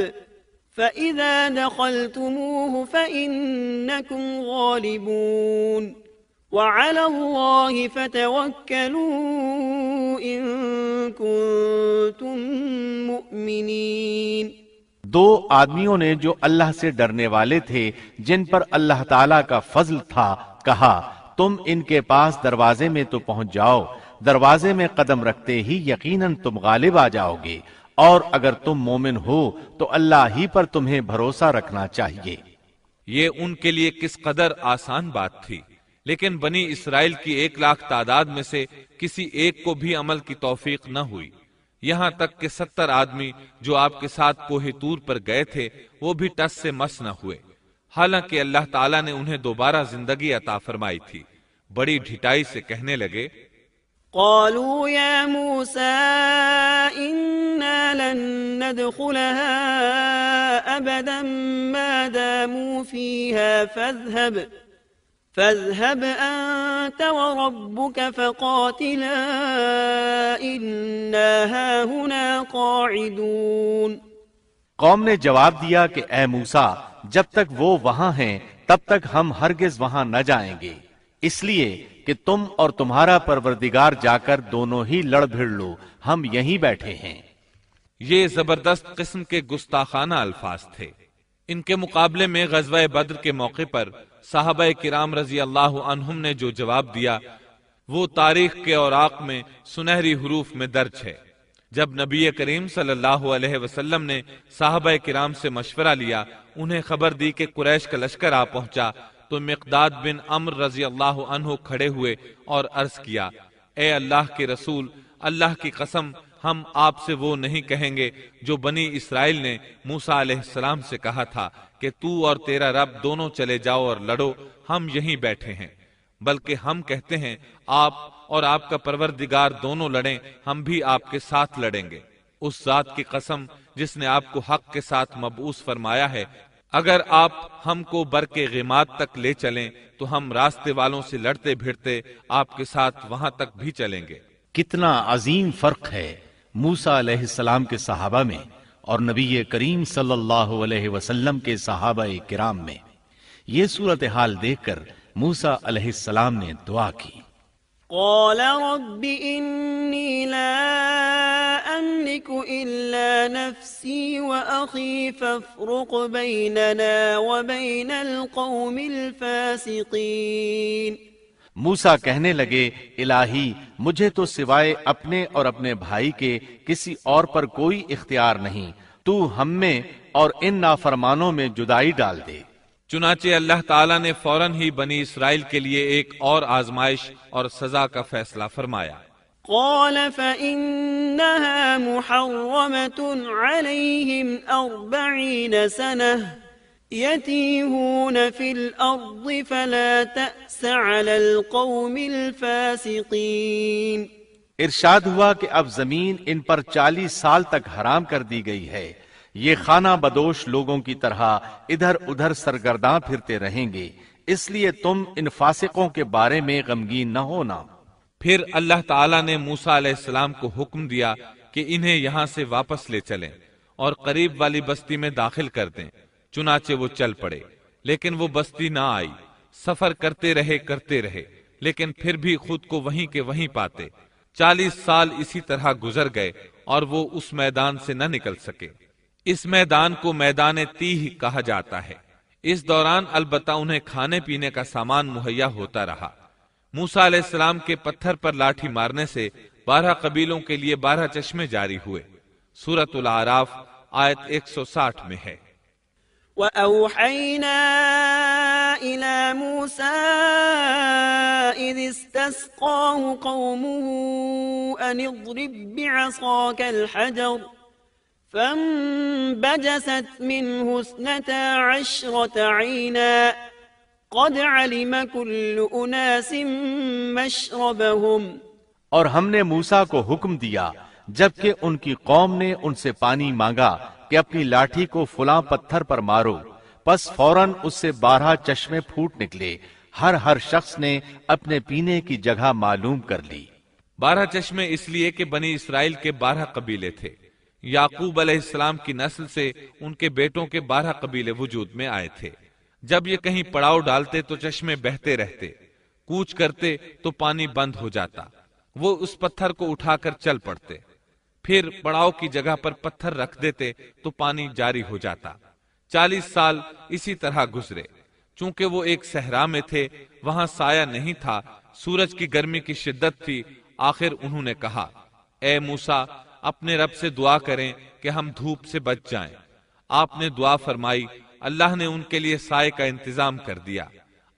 فإذا دخلتموه فإنكم غالبون وعلى الله فتوكلوا إن كنتم مؤمنين۔ دو آدمیوں نے جو اللہ سے ڈرنے والے تھے، جن پر اللہ تعالیٰ کا فضل تھا، کہا تم ان کے پاس دروازے میں تو پہنچ جاؤ، دروازے میں قدم رکھتے ہی یقیناً تم غالب آ جاؤ گے، اور اگر تم مومن ہو تو اللہ ہی پر تمہیں بھروسہ رکھنا چاہیے۔ یہ ان کے لیے کس قدر آسان بات تھی، لیکن بنی اسرائیل کی 1,00,000 تعداد میں سے کسی ایک کو بھی عمل کی توفیق نہ ہوئی، یہاں تک کہ 70 آدمی جو آپ کے ساتھ کوہ طور پر گئے تھے وہ بھی ٹس سے مس نہ ہوئے، حالانکہ اللہ تعالیٰ نے انہیں دوبارہ زندگی عطا فرمائی تھی۔ بڑی ڈھٹائی سے کہنے لگے، قالوا يا موسى إنا لن ندخلها أبدا ما داموا فيها فاذهب أنت وربك فقاتلا إنا هاهنا قاعدون۔ قوم نے جواب دیا کہ اے موسیٰ، جب تک وہ وہاں ہیں تب تک ہم ہرگز وہاں نہ جائیں گے، اس لیے کہ تم اور تمہارا پروردگار جا کر دونوں ہی لڑ بھڑ لو، ہم یہیں بیٹھے ہیں۔ یہ زبردست قسم کے گستاخانہ الفاظ تھے۔ ان کے مقابلے میں غزوہ بدر کے موقع پر صحابہ کرام رضی اللہ عنہم نے جو جواب دیا وہ تاریخ کے اوراق میں سنہری حروف میں درج ہے۔ جب نبی کریم صلی اللہ علیہ وسلم نے صحابہ کرام سے مشورہ لیا، انہیں خبر دی کہ قریش کا لشکر آ پہنچا، تو مقداد بن عمرو رضی اللہ عنہ کھڑے ہوئے اور عرض کیا، اے اللہ کے رسول، اللہ کی قسم ہم آپ سے وہ نہیں کہیں گے جو بنی اسرائیل نے موسیٰ علیہ السلام سے کہا تھا کہ تو اور تیرا رب دونوں چلے جاؤ اور لڑو، ہم یہیں بیٹھے ہیں، بلکہ ہم کہتے ہیں آپ اور آپ کا پروردگار دونوں لڑیں، ہم بھی آپ کے ساتھ لڑیں گے۔ اس ذات کی قسم جس نے آپ کو حق کے ساتھ مبعوث فرمایا ہے، اگر آپ ہم کو برق غیمات تک لے چلیں تو ہم راستے والوں سے لڑتے بھیڑتے آپ کے ساتھ وہاں تک بھی چلیں گے۔ کتنا عظیم فرق ہے موسیٰ علیہ السلام کے صحابہ میں اور نبی کریم صلی اللہ علیہ وسلم کے صحابہ کرام میں۔ یہ صورتحال دیکھ کر موسیٰ علیہ السلام نے دعا کی، قال رب إني لا أملك إلا نفسي وأخي فافرق بيننا وبين القوم الفاسقين۔ موسیٰ کہنے لگے، الہی مجھے تو سوائے اپنے اور اپنے بھائی کے کسی اور پر کوئی اختیار نہیں، تو ہم میں اور ان نافرمانوں میں جدائی ڈال دے۔ چنانچہ اللہ تعالیٰ نے فوراً ہی بنی اسرائیل کے لیے ایک اور آزمائش اور سزا کا فیصلہ فرمایا۔ قال فإنها محرمة عليهم 40 سنة يتيهون في الأرض فلا تأس على القوم الفاسقين۔ ارشاد ہوا کہ اب زمین ان پر 40 سال تک حرام کر دی گئی ہے، یہ خانہ بدوش لوگوں کی طرح ادھر ادھر سرگرداں پھرتے رہیں گے، اس لیے تم ان فاسقوں کے بارے میں غمگین نہ ہونا۔ پھر اللہ تعالیٰ نے موسیٰ علیہ السلام کو حکم دیا کہ انہیں یہاں سے واپس لے چلیں اور قریب والی بستی میں داخل کر دیں۔ چنانچہ وہ چل پڑے، لیکن وہ بستی نہ آئی۔ سفر کرتے رہے لیکن پھر بھی خود کو وہیں کے وہیں پاتے۔ 40 سال اسی طرح گزر گئے اور وہ اس میدان سے نہ نکل سکے۔ اس میدان کو میدان تیہ کہا جاتا ہے۔ اس دوران البتہ انہیں کھانے پینے کا سامان مہیا ہوتا رہا۔ موسیٰ علیہ السلام کے پتھر پر لاٹھی مارنے سے 12 قبیلوں کے لیے 12 چشمے جاری ہوئے۔ سورۃ الاعراف آیت 160 میں ہے۔ وَأَوْحَيْنَا إِلَى مُوسَىٰ إِذِ اسْتَسْقَاهُ قَوْمُهُ أَنِ اضْرِب بِّعَصَاكَ الْحَجَرَ فَانبَجَسَتْ مِنْهُ 12 عَيْنًا قَدْ عَلِمَ كُلُّ أُنَاسٍ مَّشْرَبَهُمْ۔ اور ہم نے موسیٰ کو حکم دیا جبکہ ان کی قوم نے ان سے پانی مانگا کہ اپنی لاٹھی کو فلاں پتھر پر مارو، پس فوراً اس سے 12 چشمے پھوٹ نکلے۔ ہر شخص نے اپنے پینے کی جگہ معلوم کر لی۔ 12 چشمے اس لیے کہ بنی اسرائیل کے 12 قبیلے تھے۔ یعقوب علیہ السلام کی نسل سے ان کے بیٹوں کے 12 قبیلے وجود میں آئے تھے۔ جب یہ کہیں پڑاؤ ڈالتے تو چشمے بہتے رہتے، کوچ کرتے تو پانی بند ہو جاتا، وہ اس پتھر کو اٹھا کر چل پڑتے، پھر پڑاؤ کی جگہ پر پتھر رکھ دیتے تو پانی جاری ہو جاتا۔ 40 سال اسی طرح گزرے۔ چونکہ وہ ایک صحرا میں تھے، وہاں سایہ نہیں تھا، سورج کی گرمی کی شدت تھی۔ آخر انہوں نے کہا، اے موسیٰ، اپنے رب سے دعا کریں کہ ہم دھوپ سے بچ جائیں۔ آپ نے دعا فرمائی، اللہ نے ان کے لیے سائے کا انتظام کر دیا۔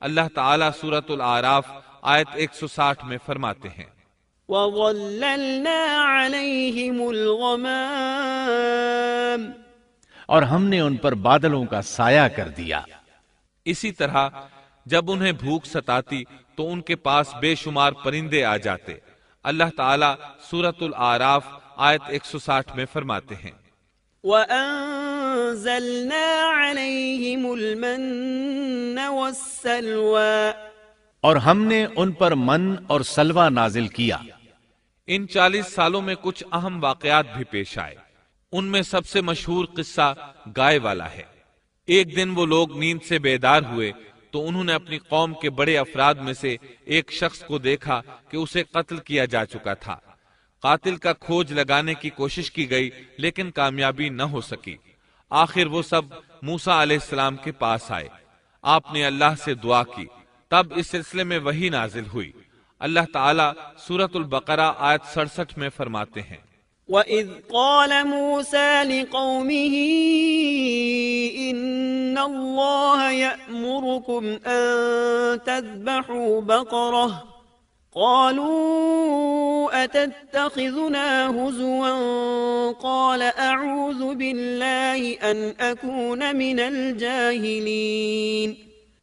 اللہ تعالیٰ سورۃ الاعراف آیت 160 میں فرماتے ہیں، وَظَلَّلْنَا عَلَيْهِمُ الْغَمَامَ، اور ہم نے ان پر بادلوں کا سایہ کر دیا۔ اسی طرح جب انہیں بھوک ستاتی تو ان کے پاس بے شمار پرندے آ جاتے۔ اللہ تعالیٰ سورۃ الاعراف آیت 160 میں فرماتے ہیں، وَأَنزَلْنَا عَلَيْهِمُ الْمَنَّ وَالسَّلْوَىٰ، اور ہم نے ان پر من اور سلوہ نازل کیا۔ ان 40 سالوں میں کچھ اہم واقعات بھی پیش آئے۔ ان میں سب سے مشہور قصہ گائے والا ہے۔ ایک دن وہ لوگ نیند سے بیدار ہوئے تو انہوں نے اپنی قوم کے بڑے افراد میں سے ایک شخص کو دیکھا کہ اسے قتل کیا جا چکا تھا۔ قاتل کا کھوج لگانے کی کوشش کی گئی لیکن کامیابی نہ ہو سکی۔ آخر وہ سب موسیٰ علیہ السلام کے پاس آئے۔ آپ نے اللہ سے دعا کی، تب اس سلسلے میں وحی نازل ہوئی۔ اللہ تعالیٰ سورۃ البقرہ آیت 67 میں فرماتے ہیں، وَإِذْ قَالَ مُوسَىٰ لِقَوْمِهِ إِنَّ اللَّهَ يَأْمُرُكُمْ أَن تَذْبَحُوا بَقَرَةً قَالُوا أَتَتَّخِذُنَا هُزُوًا قَالَ أَعُوذُ بِاللَّهِ أَنْ أَكُونَ مِنَ الْجَاهِلِينَ۔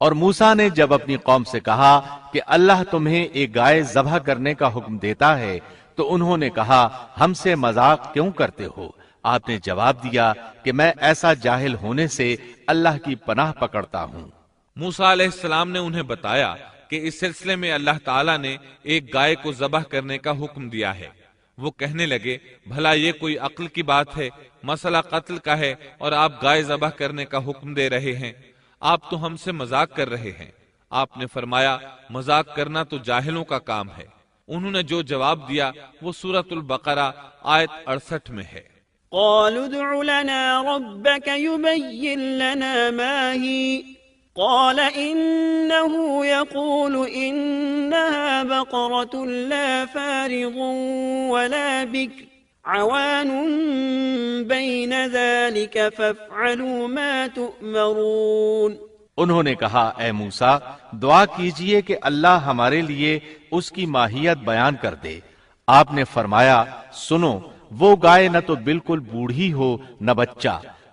اور موسیٰ نے جب اپنی قوم سے کہا کہ اللہ تمہیں ایک گائے ذبح کرنے کا حکم دیتا ہے تو انہوں نے کہا، ہم سے مذاق کیوں کرتے ہو؟ آپ نے جواب دیا کہ میں ایسا جاہل ہونے سے اللہ کی پناہ پکڑتا ہوں۔ موسیٰ علیہ السلام نے انہیں بتایا کہ اس سلسلے میں اللہ تعالیٰ نے ایک گائے کو ذبح کرنے کا حکم دیا ہے۔ وہ کہنے لگے، بھلا یہ کوئی عقل کی بات ہے؟ مسئلہ قتل کا ہے اور آپ گائے ذبح کرنے کا حکم دے رہے ہیں؟ آپ تو ہم سے مذاق کر رہے ہیں۔ آپ نے فرمایا، مذاق کرنا تو جاہلوں کا کام ہے۔ انہوں نے جو جواب دیا وہ سورۃ البقرہ آیت 68 میں ہے، قالوا ادع لنا ربك يبين لنا ما هي قال إنه يقول إنها بقرة لا فارض ولا بكر عوان بين ذلك فافعلوا ما تؤمرون۔ انہوں نے کہا، اے موسیٰ، دعا کیجئے کہ اللہ ہمارے لیے اس کی ماہیت بیان کر دے۔ آپ نے فرمایا، سنو، وہ گائے نہ تو بالکل بوڑھی ہو نہ بچہ،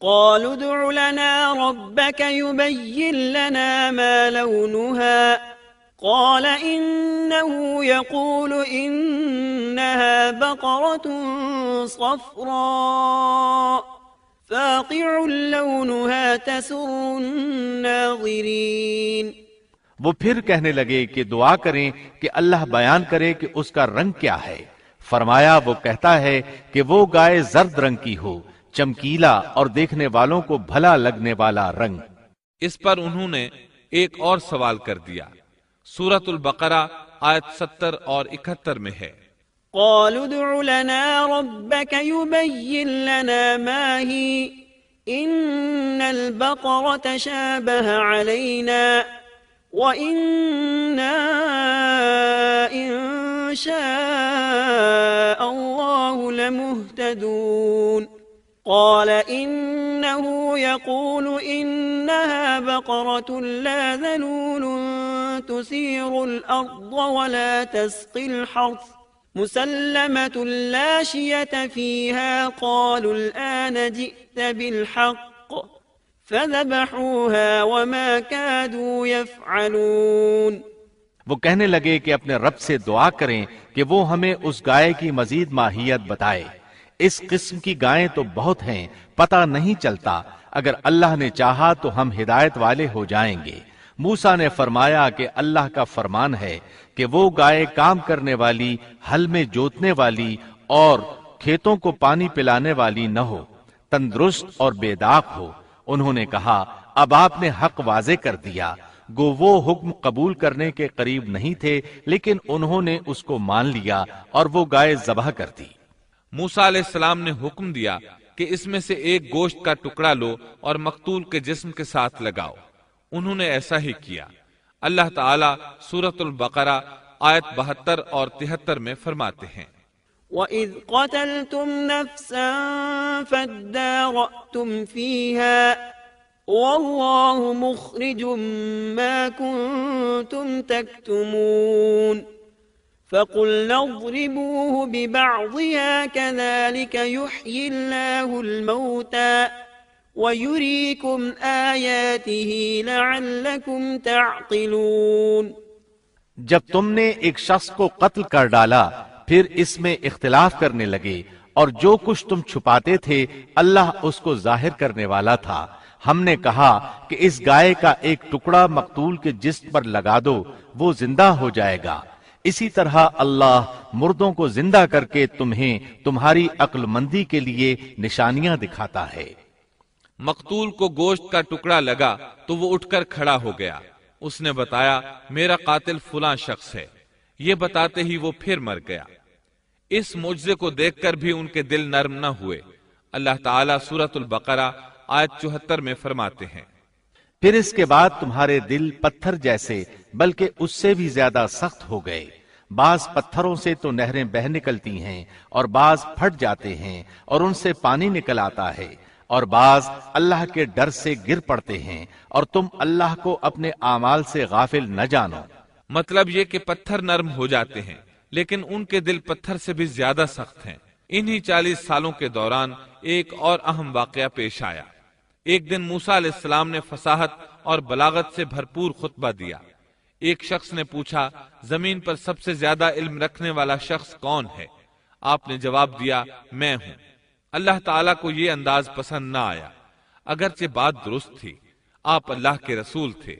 قالوا ادع لنا ربك يبين لنا ما لونها قال إنه يقول إنها بقرة صفراء فاقع لونها تسر الناظرين۔ وہ پھر کہنے لگے کہ دعا کریں کہ اللہ بیان کرے کہ اس کا رنگ کیا ہے۔ فرمایا وہ کہتا ہے کہ وہ گائے زرد رنگ کی ہو، چمکیلا اور دیکھنے والوں کو بھلا لگنے والا رنگ۔ اس پر انہوں نے ایک اور سوال کر دیا۔ سورۃ البقرہ آیت 70 اور 71 میں ہے، قالوا ادع لنا ربك يبين لنا ما هي إن البقرة شابه علينا وإنا إن شاء الله لمهتدون۔ قال إنه يقول إنها بقرة لا ذلول تثير الأرض ولا تسقي الحرث مسلمة لا شية فيها قالوا الآن جئت بالحق فذبحوها وما كادوا يفعلون۔ وہ کہنے لگے کہ اپنے رب سے دعا کریں کہ وہ ہمیں اس گائے کی مزید ماہیت بتائے۔ اس قسم کی گائیں تو بہت ہیں، پتہ نہیں چلتا، اگر اللہ نے چاہا تو ہم ہدایت والے ہو جائیں گے۔ موسیٰ نے فرمایا کہ اللہ کا فرمان ہے کہ وہ گائے کام کرنے والی، ہل میں جوتنے والی اور کھیتوں کو پانی پلانے والی نہ ہو، تندرست اور بے داغ ہو۔ انہوں نے کہا اب آپ نے حق واضح کر دیا۔ گو وہ حکم قبول کرنے کے قریب نہیں تھے، لیکن انہوں نے اس کو مان لیا اور وہ گائے ذبح کر دی۔ موسیٰ علیہ السلام نے حکم دیا کہ اس میں سے ایک گوشت کا ٹکڑا لو اور مقتول کے جسم کے ساتھ لگاؤ۔ انہوں نے ایسا ہی کیا۔ اللہ تعالیٰ سورۃ البقرہ آیت 72 اور 73 میں فرماتے ہیں، وَإِذْ قَتَلْتُمْ نَفْسًا فَادَّارَأْتُمْ فِيهَا وَاللَّهُ مُخْرِجٌ مَا كُنتُمْ تَكْتُمُونَ فَقُلْنَا اضْرِبُوهُ بِبَعْضِهَا كَذَلِكَ يُحْيِي اللَّهُ الْمَوْتَى وَيُرِيكُمْ آيَاتِهِ لَعَلَّكُمْ تَعْقِلُونَ۔ جب تم نے ایک شخص کو قتل کر ڈالا پھر اس میں اختلاف کرنے لگے، اور جو کچھ تم چھپاتے تھے اللہ اس کو ظاہر کرنے والا تھا۔ ہم نے کہا کہ اس گائے کا ایک ٹکڑا مقتول کے جسم پر لگا دو، وہ زندہ ہو جائے گا۔ اسی طرح اللہ مردوں کو زندہ کر کے تمہیں تمہاری عقل مندی کے لیے نشانیاں دکھاتا ہے۔ مقتول کو گوشت کا ٹکڑا لگا تو وہ اٹھ کر کھڑا ہو گیا۔ اس نے بتایا میرا قاتل فلاں شخص ہے۔ یہ بتاتے ہی وہ پھر مر گیا۔ اس معجزے کو دیکھ کر بھی ان کے دل نرم نہ ہوئے۔ اللہ تعالیٰ سورۃ البقرہ آیت 74 میں فرماتے ہیں، پھر اس کے بعد تمہارے دل پتھر جیسے بلکہ اس سے بھی زیادہ سخت ہو گئے۔ بعض پتھروں سے تو نہریں بہہ نکلتی ہیں اور بعض پھٹ جاتے ہیں اور ان سے پانی نکل آتا ہے، اور بعض اللہ کے ڈر سے گر پڑتے ہیں، اور تم اللہ کو اپنے اعمال سے غافل نہ جانو۔ مطلب یہ کہ پتھر نرم ہو جاتے ہیں، لیکن ان کے دل پتھر سے بھی زیادہ سخت ہیں۔ انہی 40 سالوں کے دوران ایک اور اہم واقعہ پیش آیا۔ ایک دن موسیٰ علیہ السلام نے فصاحت اور بلاغت سے بھرپور خطبہ دیا۔ ایک شخص نے پوچھا زمین پر سب سے زیادہ علم رکھنے والا شخص کون ہے؟ آپ نے جواب دیا میں ہوں۔ اللہ تعالیٰ کو یہ انداز پسند نہ آیا، اگرچہ بات درست تھی، آپ اللہ کے رسول تھے،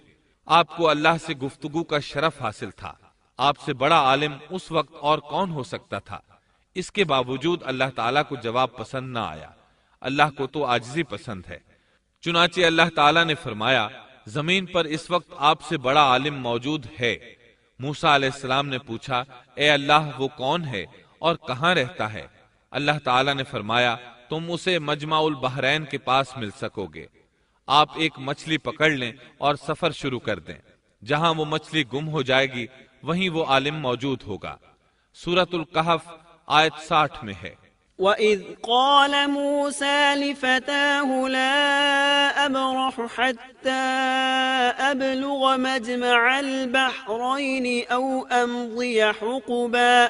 آپ کو اللہ سے گفتگو کا شرف حاصل تھا، آپ سے بڑا عالم اس وقت اور کون ہو سکتا تھا؟ اس کے باوجود اللہ تعالیٰ کو جواب پسند نہ آیا۔ اللہ کو تو عاجزی پسند ہے۔ چنانچہ اللہ تعالیٰ نے فرمایا زمین پر اس وقت آپ سے بڑا عالم موجود ہے۔ موسیٰ علیہ السلام نے پوچھا اے اللہ وہ کون ہے اور کہاں رہتا ہے؟ اللہ تعالیٰ نے فرمایا تم اسے مجمع البحرین کے پاس مل سکو گے۔ آپ ایک مچھلی پکڑ لیں اور سفر شروع کر دیں، جہاں وہ مچھلی گم ہو جائے گی وہیں وہ عالم موجود ہوگا۔ سورۃ الکہف آیت 60 میں ہے۔ وَإِذْ قَالَ مُوسَى لِفَتَاهُ لَا أَبْرَحُ حَتَّى أَبْلُغَ مَجْمَعَ الْبَحْرَيْنِ أَوْ أَمْضِيَ حُقُبًا،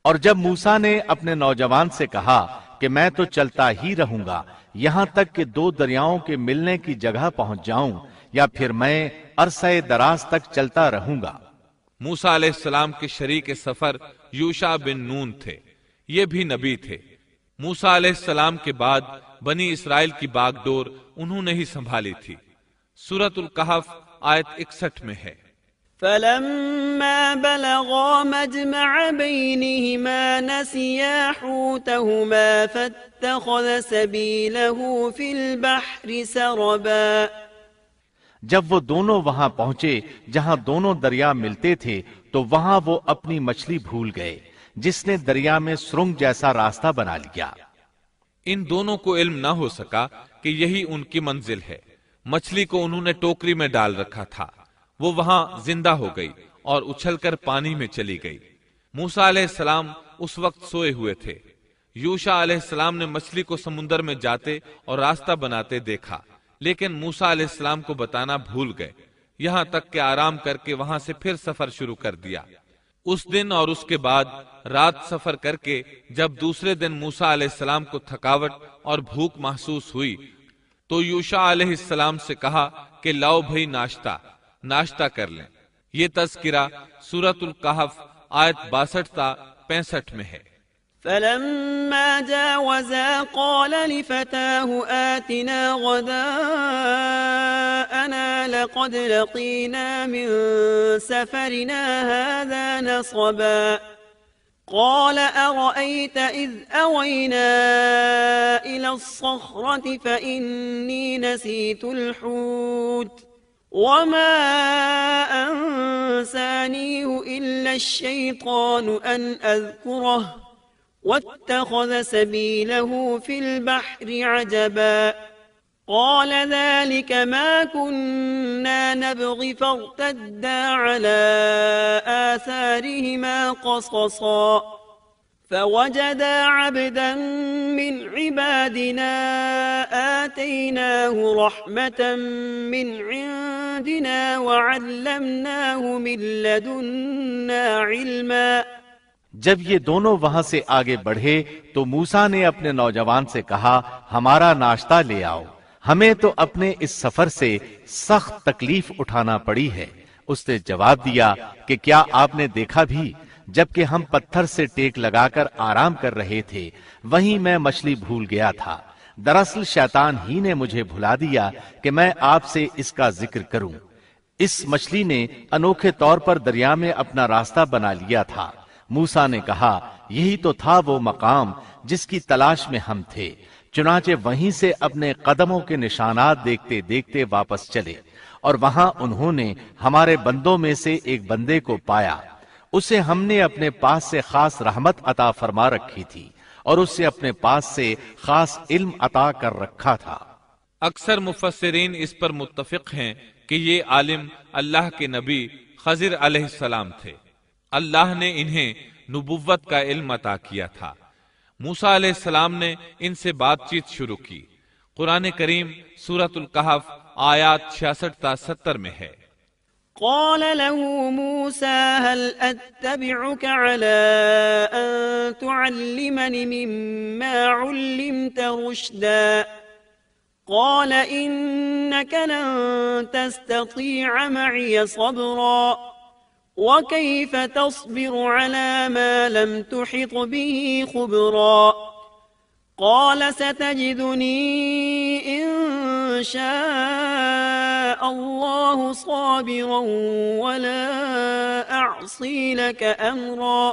اور جب موسیٰ نے اپنے نوجوان سے کہا کہ میں تو چلتا ہی رہوں گا یہاں تک کہ دو دریاؤں کے ملنے کی جگہ پہنچ جاؤں، یا پھر میں عرصہ دراز تک چلتا رہوں گا۔ موسیٰ علیہ السلام کے شریک سفر یوشع بن نون تھے، یہ بھی نبی تھے۔ موسیٰ علیہ السلام کے بعد بنی اسرائیل کی باغ ڈور انہوں نے ہی سنبھالی تھی۔ سورۃ الکہف آیت 61 میں ہے، فَلَمَّا بَلَغَا مَجْمَعَ بَيْنِهِمَا نَسِيَا حُوتَهُمَا فَاتَّخَذَ سَبِيلَهُ فِي الْبَحْرِ سَرَبًا۔ جب وہ دونوں وہاں پہنچے جہاں دونوں دریا ملتے تھے تو وہاں وہ اپنی مچھلی بھول گئے، جس نے دریا میں سرنگ جیسا راستہ بنا لیا۔ ان دونوں کو علم نہ ہو سکا کہ یہی ان کی منزل ہے۔ مچھلی کو انہوں نے ٹوکری میں ڈال رکھا تھا، وہ وہاں زندہ ہو گئی اور اچھل کر پانی میں چلی گئی۔ موسیٰ علیہ السلام اس وقت سوئے ہوئے تھے۔ یوشع علیہ السلام نے مچھلی کو سمندر میں جاتے اور راستہ بناتے دیکھا، لیکن موسیٰ علیہ السلام کو بتانا بھول گئے، یہاں تک کہ آرام کر کے وہاں سے پھر سفر شروع کر دیا۔ اس دن اور اس کے بعد رات سفر کر کے جب دوسرے دن موسیٰ علیہ السلام کو تھکاوٹ اور بھوک محسوس ہوئی تو یوشع علیہ السلام سے کہا کہ لاؤ بھئی ناشتہ کر لیں۔ یہ تذکرہ سورۃ الکہف آیت 62 تا 65 میں ہے۔ فَلَمَّا جَاوَزَا قَالَ لِفَتَاهُ آتِنَا غَدَاءَنَا لَقَدْ لَقِينَا مِن سَفَرِنَا هَذَا نَصَبًا، قَالَ أَرَأَيْتَ إِذْ أَوَيْنَا إِلَى الصَّخْرَةِ فَإِنِّي نَسِيتُ الْحُوتَ وَمَا أَنسَانِيهُ إِلَّا الشَّيْطَانُ أَنْ أَذْكُرَهُ وَاتَّخَذَ سَبِيلَهُ فِي الْبَحْرِ عَجَبًا، قَالَ ذَلِكَ مَا كُنَّا نَبْغِ فَارْتَدَّا عَلَى آثَارِهِمَا قَصَصًا، فَوَجَدَا عَبْدًا مِّنْ عِبَادِنَا آتَيْنَاهُ رَحْمَةً مِّنْ عِندِنَا وَعَلَّمْنَاهُ مِن لَّدُنَّا عِلْمًا۔ جب یہ دونوں وہاں سے آگے بڑھے تو موسیٰ نے اپنے نوجوان سے کہا ہمارا ناشتہ لے آؤ، ہمیں تو اپنے اس سفر سے سخت تکلیف اٹھانا پڑی ہے۔ اس نے جواب دیا کہ کیا آپ نے دیکھا بھی جبکہ ہم پتھر سے ٹیک لگا کر آرام کر رہے تھے وہیں میں مچھلی بھول گیا تھا۔ دراصل شیطان ہی نے مجھے بھلا دیا کہ میں آپ سے اس کا ذکر کروں۔ اس مچھلی نے انوکھے طور پر دریا میں اپنا راستہ بنا لیا تھا۔ موسیٰ نے کہا یہی تو تھا وہ مقام جس کی تلاش میں ہم تھے، چنانچہ وہیں سے اپنے قدموں کے نشانات دیکھتے دیکھتے واپس چلے، اور وہاں انہوں نے ہمارے بندوں میں سے ایک بندے کو پایا، اسے ہم نے اپنے پاس سے خاص رحمت عطا فرما رکھی تھی اور اسے اپنے پاس سے خاص علم عطا کر رکھا تھا۔ اکثر مفسرین اس پر متفق ہیں کہ یہ عالم اللہ کے نبی خضر علیہ السلام تھے۔ اللہ نے انہیں نبوت کا علم عطا کیا تھا۔ موسیٰ علیہ السلام نے ان سے بات چیت شروع کی۔ قرآن کریم سورۃ الکہف آیات 66 تا 70 میں ہے، قال له موسى هل أتبعك على أن تعلمني مما علمت رشدا، قال إنك لن تستطيع معي صبرا، وكيف تصبر على ما لم تحط به خبرا، قال ستجدني إن شاء الله صابرا ولا أعصي لك أمرا،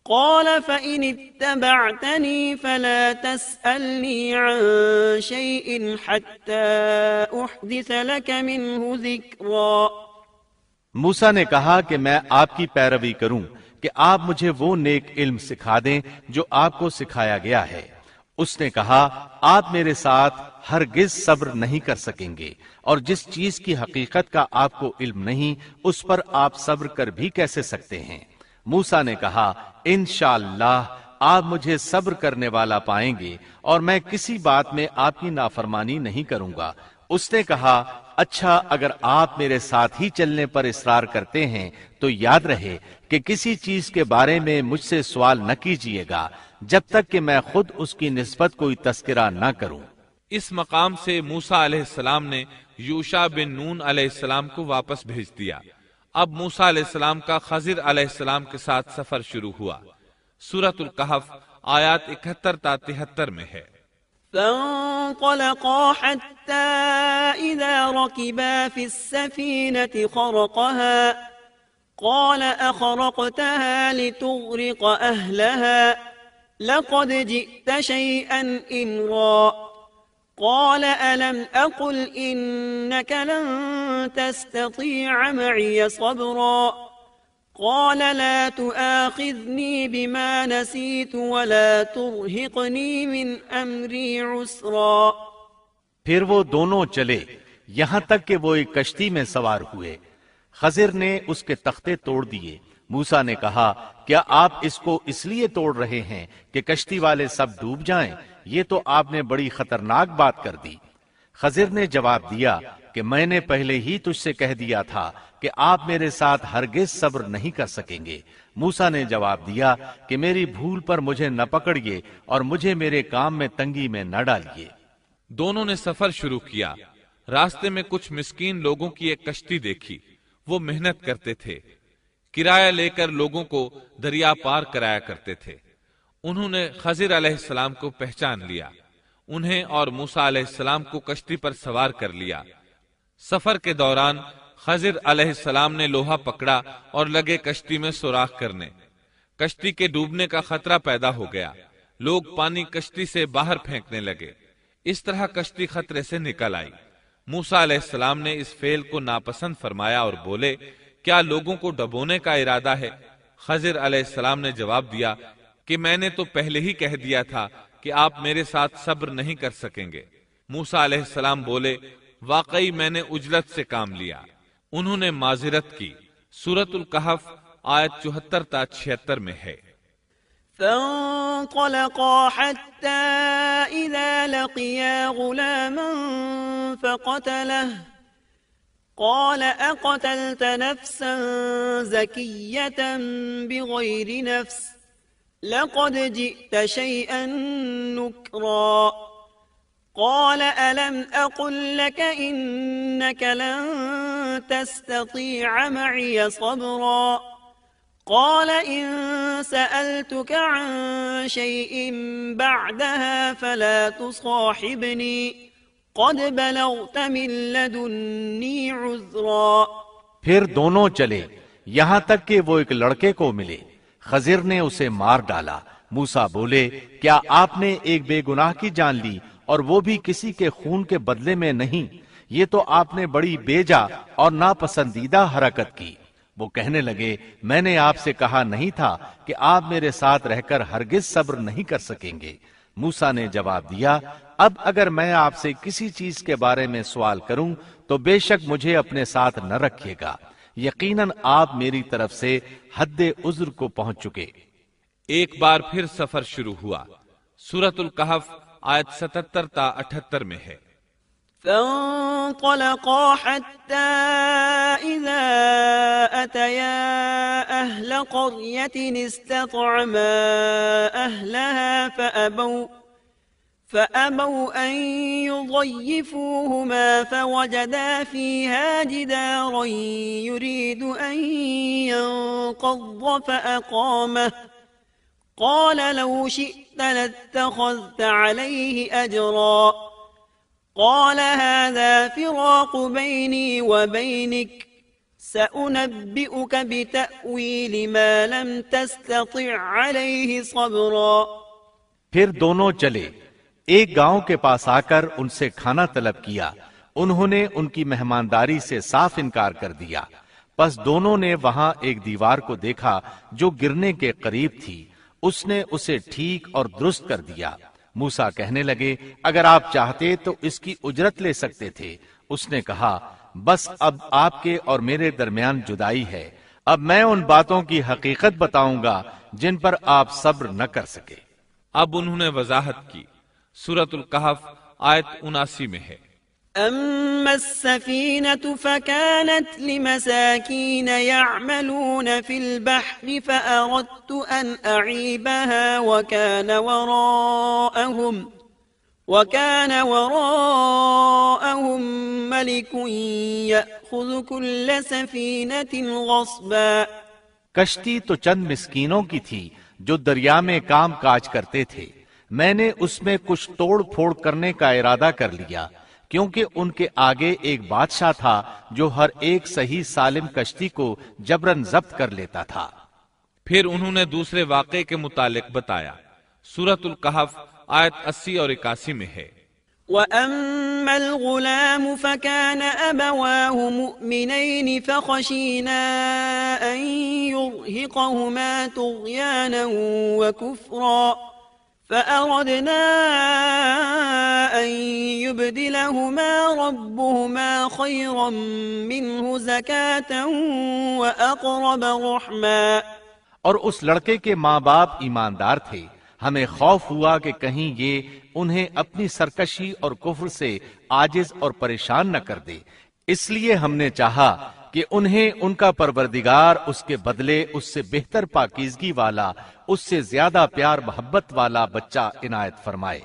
قال فإن اتبعتني فلا تسألني عن شيء حتى أحدث لك منه ذكرا۔ موسیٰ نے کہا کہ میں آپ کی پیروی کروں کہ آپ مجھے وہ نیک علم سکھا دیں جو آپ کو سکھایا گیا ہے۔ اس نے کہا آپ میرے ساتھ ہرگز صبر نہیں کر سکیں گے، اور جس چیز کی حقیقت کا آپ کو علم نہیں اس پر آپ صبر کر بھی کیسے سکتے ہیں۔ موسیٰ نے کہا انشاءاللہ آپ مجھے صبر کرنے والا پائیں گے اور میں کسی بات میں آپ کی نافرمانی نہیں کروں گا۔ اس نے کہا اچھا اگر آپ میرے ساتھ ہی چلنے پر اصرار کرتے ہیں تو یاد رہے کہ کسی چیز کے بارے میں مجھ سے سوال نہ کیجیے گا جب تک کہ میں خود اس کی نسبت کوئی تذکرہ نہ کروں۔ اس مقام سے موسیٰ علیہ السلام نے یوشع بن نون علیہ السلام کو واپس بھیج دیا۔ اب موسیٰ علیہ السلام کا خضر علیہ السلام کے ساتھ سفر شروع ہوا۔ سورۃ الکہف آیات 71 تا 73 میں ہے۔ فانطلقا حتى إذا ركبا في السفينة خرقها قال أخرقتها لتغرق أهلها لقد جئت شيئا إمرا قال ألم أقل إنك لن تستطيع معي صبرا قال لا تؤاخذني بما نسيت ولا ترهقني من أمري عسرا۔ پھر وہ دونوں چلے یہاں تک کہ وہ ایک کشتی میں سوار ہوئے۔ خضر نے اس کے تختے توڑ دیے۔ موسیٰ نے کہا کیا آپ اس کو اس لیے توڑ رہے ہیں کہ کشتی والے سب ڈوب جائیں؟ یہ تو آپ نے بڑی خطرناک بات کر دی۔ خضر نے جواب دیا کہ میں نے پہلے ہی تجھ سے کہہ دیا تھا کہ آپ میرے ساتھ ہرگز صبر نہیں کر سکیں گے۔ موسیٰ نے جواب دیا کہ میری بھول پر مجھے نہ پکڑیے اور مجھے میرے کام میں تنگی میں نہ ڈالیے۔ دونوں نے سفر شروع کیا۔ راستے میں کچھ مسکین لوگوں کی ایک کشتی دیکھی۔ وہ محنت کرتے تھے، کرایہ لے کر لوگوں کو دریا پار کرایا کرتے تھے۔ انہوں نے خضر علیہ السلام کو پہچان لیا۔ انہیں اور موسیٰ علیہ السلام کو کشتی پر سوار کر لیا۔ سفر کے دوران خضر علیہ السلام نے لوہا پکڑا اور لگے کشتی میں سوراخ کرنے۔ کشتی کے ڈوبنے کا خطرہ پیدا ہو گیا۔ لوگ پانی کشتی سے باہر پھینکنے لگے۔ اس طرح کشتی خطرے سے نکل آئی۔ موسیٰ علیہ السلام نے اس فعل کو ناپسند فرمایا اور بولے کیا لوگوں کو ڈبونے کا ارادہ ہے؟ خضر علیہ السلام نے جواب دیا کہ میں نے تو پہلے ہی کہہ دیا تھا کہ آپ میرے ساتھ صبر نہیں کر سکیں گے۔ موسیٰ علیہ السلام بولے واقعی میں نے اجرت سے کام لیا۔ انہوں نے معذرت کی۔ سورۃ الکہف آیت 74 تا 76 میں ہے۔ فانطلقا حتى إذا لقيا غلاما فقتله قال أقتلت نفسا زكية بغير نفس لقد جئت شيئا نكرا قال ألم أقل لك إنك لن تستطيع معي صبرا قال إن سألتك عن شيء بعدها فلا تصاحبني قد بلغت من لدني عذرا۔ پھر دونوں چلے یہاں تک کہ وہ ایک لڑکے کو ملے۔ خضر نے اسے مار ڈالا۔ موسیٰ بولے کیا آپ نے ایک بے گناہ کی جان لی اور وہ بھی کسی کے خون کے بدلے میں نہیں؟ یہ تو آپ نے بڑی بیجا اور ناپسندیدہ حرکت کی۔ وہ کہنے لگے میں نے آپ سے کہا نہیں تھا کہ آپ میرے ساتھ رہ کر ہرگز صبر نہیں کر سکیں گے۔ موسیٰ نے جواب دیا اب اگر میں آپ سے کسی چیز کے بارے میں سوال کروں تو بے شک مجھے اپنے ساتھ نہ رکھیے گا، یقیناً آپ میری طرف سے حد عذر کو پہنچ چکے۔ ایک بار پھر سفر شروع ہوا۔ سورۃ الکہف آیت 77 تا 78 میں ہے۔ فانطلقا حتى إذا أتيا أهل قرية استطعما أهلها فأبوا أن يضيفوهما فوجدا فيها جدارا يريد أن ينقض فأقامه قال لو شئت لاتخذت عليه أجرا قال هذا فراق بيني وبينك سأنبئك بتأويل ما لم تستطع عليه صبرا۔ پھر دونوں چلے ایک گاؤں کے پاس آ کر ان سے کھانا طلب کیا۔ انہوں نے ان کی مہمانداری سے صاف انکار کر دیا۔ پس دونوں نے وہاں ایک دیوار کو دیکھا جو گرنے کے قریب تھی۔ اس نے اسے ٹھیک اور درست کر دیا۔ موسیٰ کہنے لگے اگر آپ چاہتے تو اس کی اجرت لے سکتے تھے۔ اس نے کہا بس اب آپ کے اور میرے درمیان جدائی ہے، اب میں ان باتوں کی حقیقت بتاؤں گا جن پر آپ صبر نہ کر سکے۔ اب انہوں نے وضاحت کی۔ سورۃ الکہف آیت 79 میں ہے، أما السفينة فكانت لمساكين يعملون في البحر فأردت أن أعيبها وكان وراءهم ملك يأخذ كل سفينة غصبا۔ کشتی تو چند مسکینوں کی تھی جو دریا میں کام کاج کرتے تھے، میں نے اس میں کچھ توڑ پھوڑ کرنے کا ارادہ کر لیا، کیونکہ ان کے آگے ایک بادشاہ تھا جو ہر ایک صحیح سالم کشتی کو جبراً ضبط کر لیتا تھا۔ پھر انہوں نے دوسرے واقعے کے متعلق بتایا۔ سورۃ الکہف آیت 80 اور 81 میں ہے، وَأَمَّا الْغُلَامُ فَكَانَ أَبَوَاهُ مُؤْمِنَيْنِ فَخَشِينَا أَن يُرْهِقَهُمَا طُغْيَانًا وَكُفْرًا فَأَرَدْنَا أَن يُبْدِلَهُمَا رَبُّهُمَا خَيْرًا مِّنْهُ زَكَاةً وَأَقْرَبَ رَحْمًا۔ اور اس لڑکے کے ماں باپ ایماندار تھے، ہمیں خوف ہوا کہ کہیں یہ انہیں اپنی سرکشی اور کفر سے عاجز اور پریشان نہ کر دے، اس لیے ہم نے چاہا کہ انہیں ان کا پروردگار اس کے بدلے اس سے بہتر پاکیزگی والا، اس سے زیادہ پیار محبت والا بچہ عنایت فرمائے۔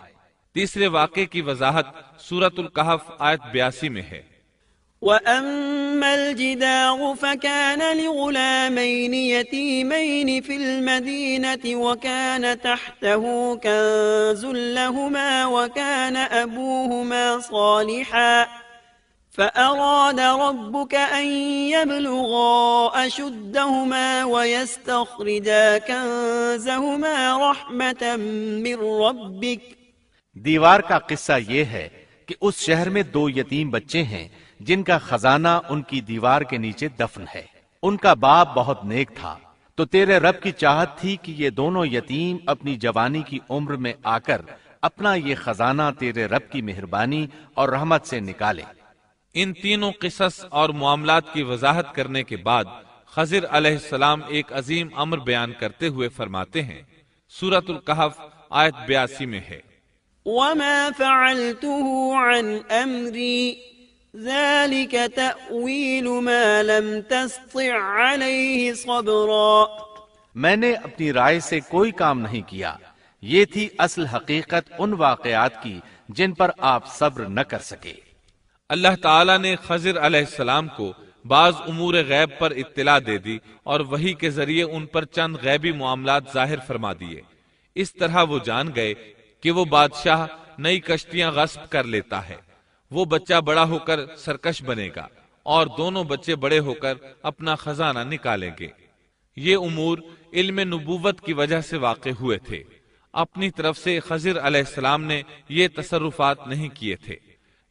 تیسرے واقعے کی وضاحت سورۃ الکہف آیت 82 میں ہے، وَأَمَّا الْجِدَارُ فَكَانَ لِغُلَامَيْنِ يَتِيمَيْنِ فِي الْمَدِينَةِ وَكَانَ تَحْتَهُ كَنزٌ لَهُمَا وَكَانَ أَبُوهُمَا صَالِحًا فَأَرَادَ رَبُّكَ أَن يَبْلُغَا أَشُدَّهُمَا وَيَسْتَخْرِجَا كَنزَهُمَا رَحْمَةً مِّن رَّبِّكَ۔ دیوار کا قصہ یہ ہے کہ اس شہر میں دو یتیم بچے ہیں جن کا خزانہ ان کی دیوار کے نیچے دفن ہے۔ ان کا باپ بہت نیک تھا، تو تیرے رب کی چاہت تھی کہ یہ دونوں یتیم اپنی جوانی کی عمر میں آ کر اپنا یہ خزانہ تیرے رب کی مہربانی اور رحمت سے نکالے۔ ان تینوں قصص اور معاملات کی وضاحت کرنے کے بعد خضر علیہ السلام ایک عظیم امر بیان کرتے ہوئے فرماتے ہیں۔ سورۃ الکہف آیت 82 میں ہے، وَمَا فَعَلْتُهُ عَنْ أَمْرِي ذَلِكَ تَأْوِيلُ مَا لَمْ تَسْطِعْ عَلَيْهِ صَبْرًا۔ میں نے اپنی رائے سے کوئی کام نہیں کیا، یہ تھی اصل حقیقت ان واقعات کی جن پر آپ صبر نہ کر سکے۔ اللہ تعالیٰ نے خضر علیہ السلام کو بعض امور غیب پر اطلاع دے دی اور وحی کے ذریعے ان پر چند غیبی معاملات ظاہر فرما دیے۔ اس طرح وہ جان گئے کہ وہ بادشاہ نئی کشتیاں غصب کر لیتا ہے، وہ بچہ بڑا ہو کر سرکش بنے گا اور دونوں بچے بڑے ہو کر اپنا خزانہ نکالیں گے۔ یہ امور علم نبوت کی وجہ سے واقع ہوئے تھے، اپنی طرف سے خضر علیہ السلام نے یہ تصرفات نہیں کیے تھے۔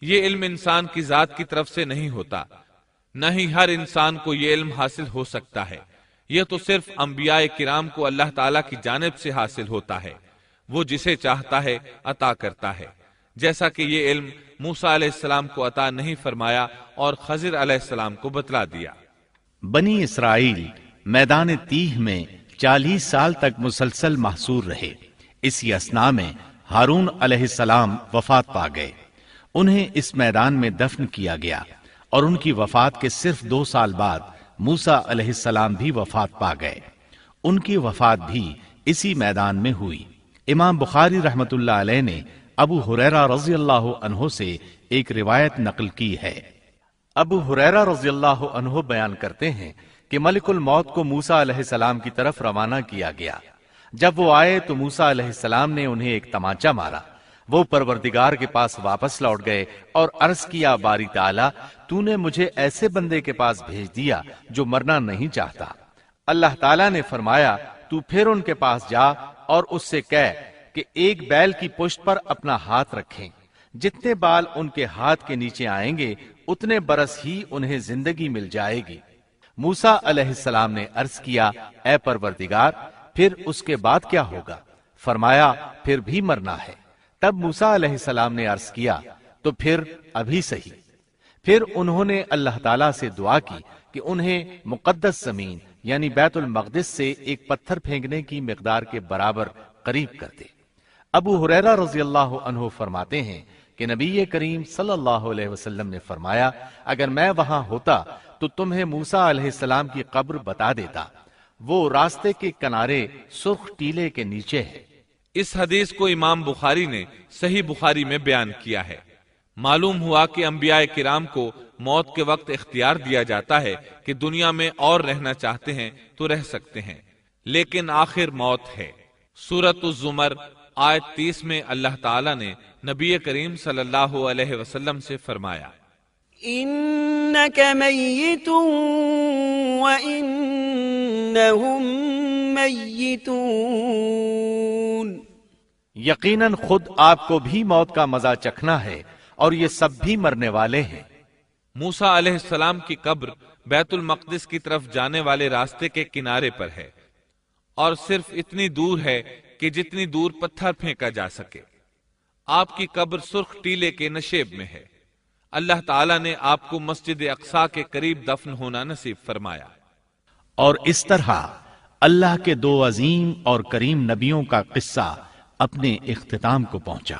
یہ علم انسان کی ذات کی طرف سے نہیں ہوتا، نہ ہی ہر انسان کو یہ علم حاصل ہو سکتا ہے، یہ تو صرف انبیاء کرام کو اللہ تعالیٰ کی جانب سے حاصل ہوتا ہے، وہ جسے چاہتا ہے عطا کرتا ہے، جیسا کہ یہ علم موسیٰ علیہ السلام کو عطا نہیں فرمایا اور خضر علیہ السلام کو بتلا دیا۔ بنی اسرائیل میدان تیہ میں 40 سال تک مسلسل محصور رہے۔ اسی اثناء میں ہارون علیہ السلام وفات پا گئے، انہیں اس میدان میں دفن کیا گیا، اور ان کی وفات کے صرف 2 سال بعد موسیٰ علیہ السلام بھی وفات پا گئے، ان کی وفات بھی اسی میدان میں ہوئی۔ امام بخاری رحمت اللہ علیہ نے ابو ہریرہ رضی اللہ عنہ سے ایک روایت نقل کی ہے۔ ابو ہریرہ رضی اللہ عنہ بیان کرتے ہیں کہ ملک الموت کو موسیٰ علیہ السلام کی طرف روانہ کیا گیا۔ جب وہ آئے تو موسیٰ علیہ السلام نے انہیں ایک تمانچہ مارا، وہ پروردگار کے پاس واپس لوٹ گئے اور عرض کیا، باری تعالیٰ تو نے مجھے ایسے بندے کے پاس بھیج دیا جو مرنا نہیں چاہتا۔ اللہ تعالیٰ نے فرمایا، تو پھر ان کے پاس جا اور اس سے کہہ کہ ایک بیل کی پشت پر اپنا ہاتھ رکھیں، جتنے بال ان کے ہاتھ کے نیچے آئیں گے اتنے برس ہی انہیں زندگی مل جائے گی۔ موسیٰ علیہ السلام نے عرض کیا، اے پروردگار پھر اس کے بعد کیا ہوگا؟ فرمایا، پھر بھی مرنا ہے۔ تب موسیٰ علیہ السلام نے عرض کیا، تو پھر ابھی صحیح۔ پھر انہوں نے اللہ تعالیٰ سے دعا کی کہ انہیں مقدس زمین یعنی بیت المقدس سے ایک پتھر پھینکنے کی مقدار کے برابر قریب کر دے۔ ابو ہریرہ رضی اللہ عنہ فرماتے ہیں کہ نبی کریم صلی اللہ علیہ وسلم نے فرمایا، اگر میں وہاں ہوتا تو تمہیں موسیٰ علیہ السلام کی قبر بتا دیتا، وہ راستے کے کنارے سرخ ٹیلے کے نیچے ہے۔ اس حدیث کو امام بخاری نے صحیح بخاری میں بیان کیا ہے۔ معلوم ہوا کہ انبیاء کرام کو موت کے وقت اختیار دیا جاتا ہے کہ دنیا میں اور رہنا چاہتے ہیں تو رہ سکتے ہیں، لیکن آخر موت ہے۔ سورۃ الزمر آیت 30 میں اللہ تعالیٰ نے نبی کریم صلی اللہ علیہ وسلم سے فرمایا، إنك ميت وإنهم ميتون۔ یقیناً خود آپ کو بھی موت کا مزہ چکھنا ہے اور یہ سب بھی مرنے والے ہیں۔ موسیٰ علیہ السلام کی قبر بیت المقدس کی طرف جانے والے راستے کے کنارے پر ہے، اور صرف اتنی دور ہے کہ جتنی دور پتھر پھینکا جا سکے۔ آپ کی قبر سرخ ٹیلے کے نشیب میں ہے۔ اللہ تعالیٰ نے آپ کو مسجد اقصی کے قریب دفن ہونا نصیب فرمایا۔ اور اس طرح اللہ کے دو عظیم اور کریم نبیوں کا قصہ اپنے اختتام کو پہنچا۔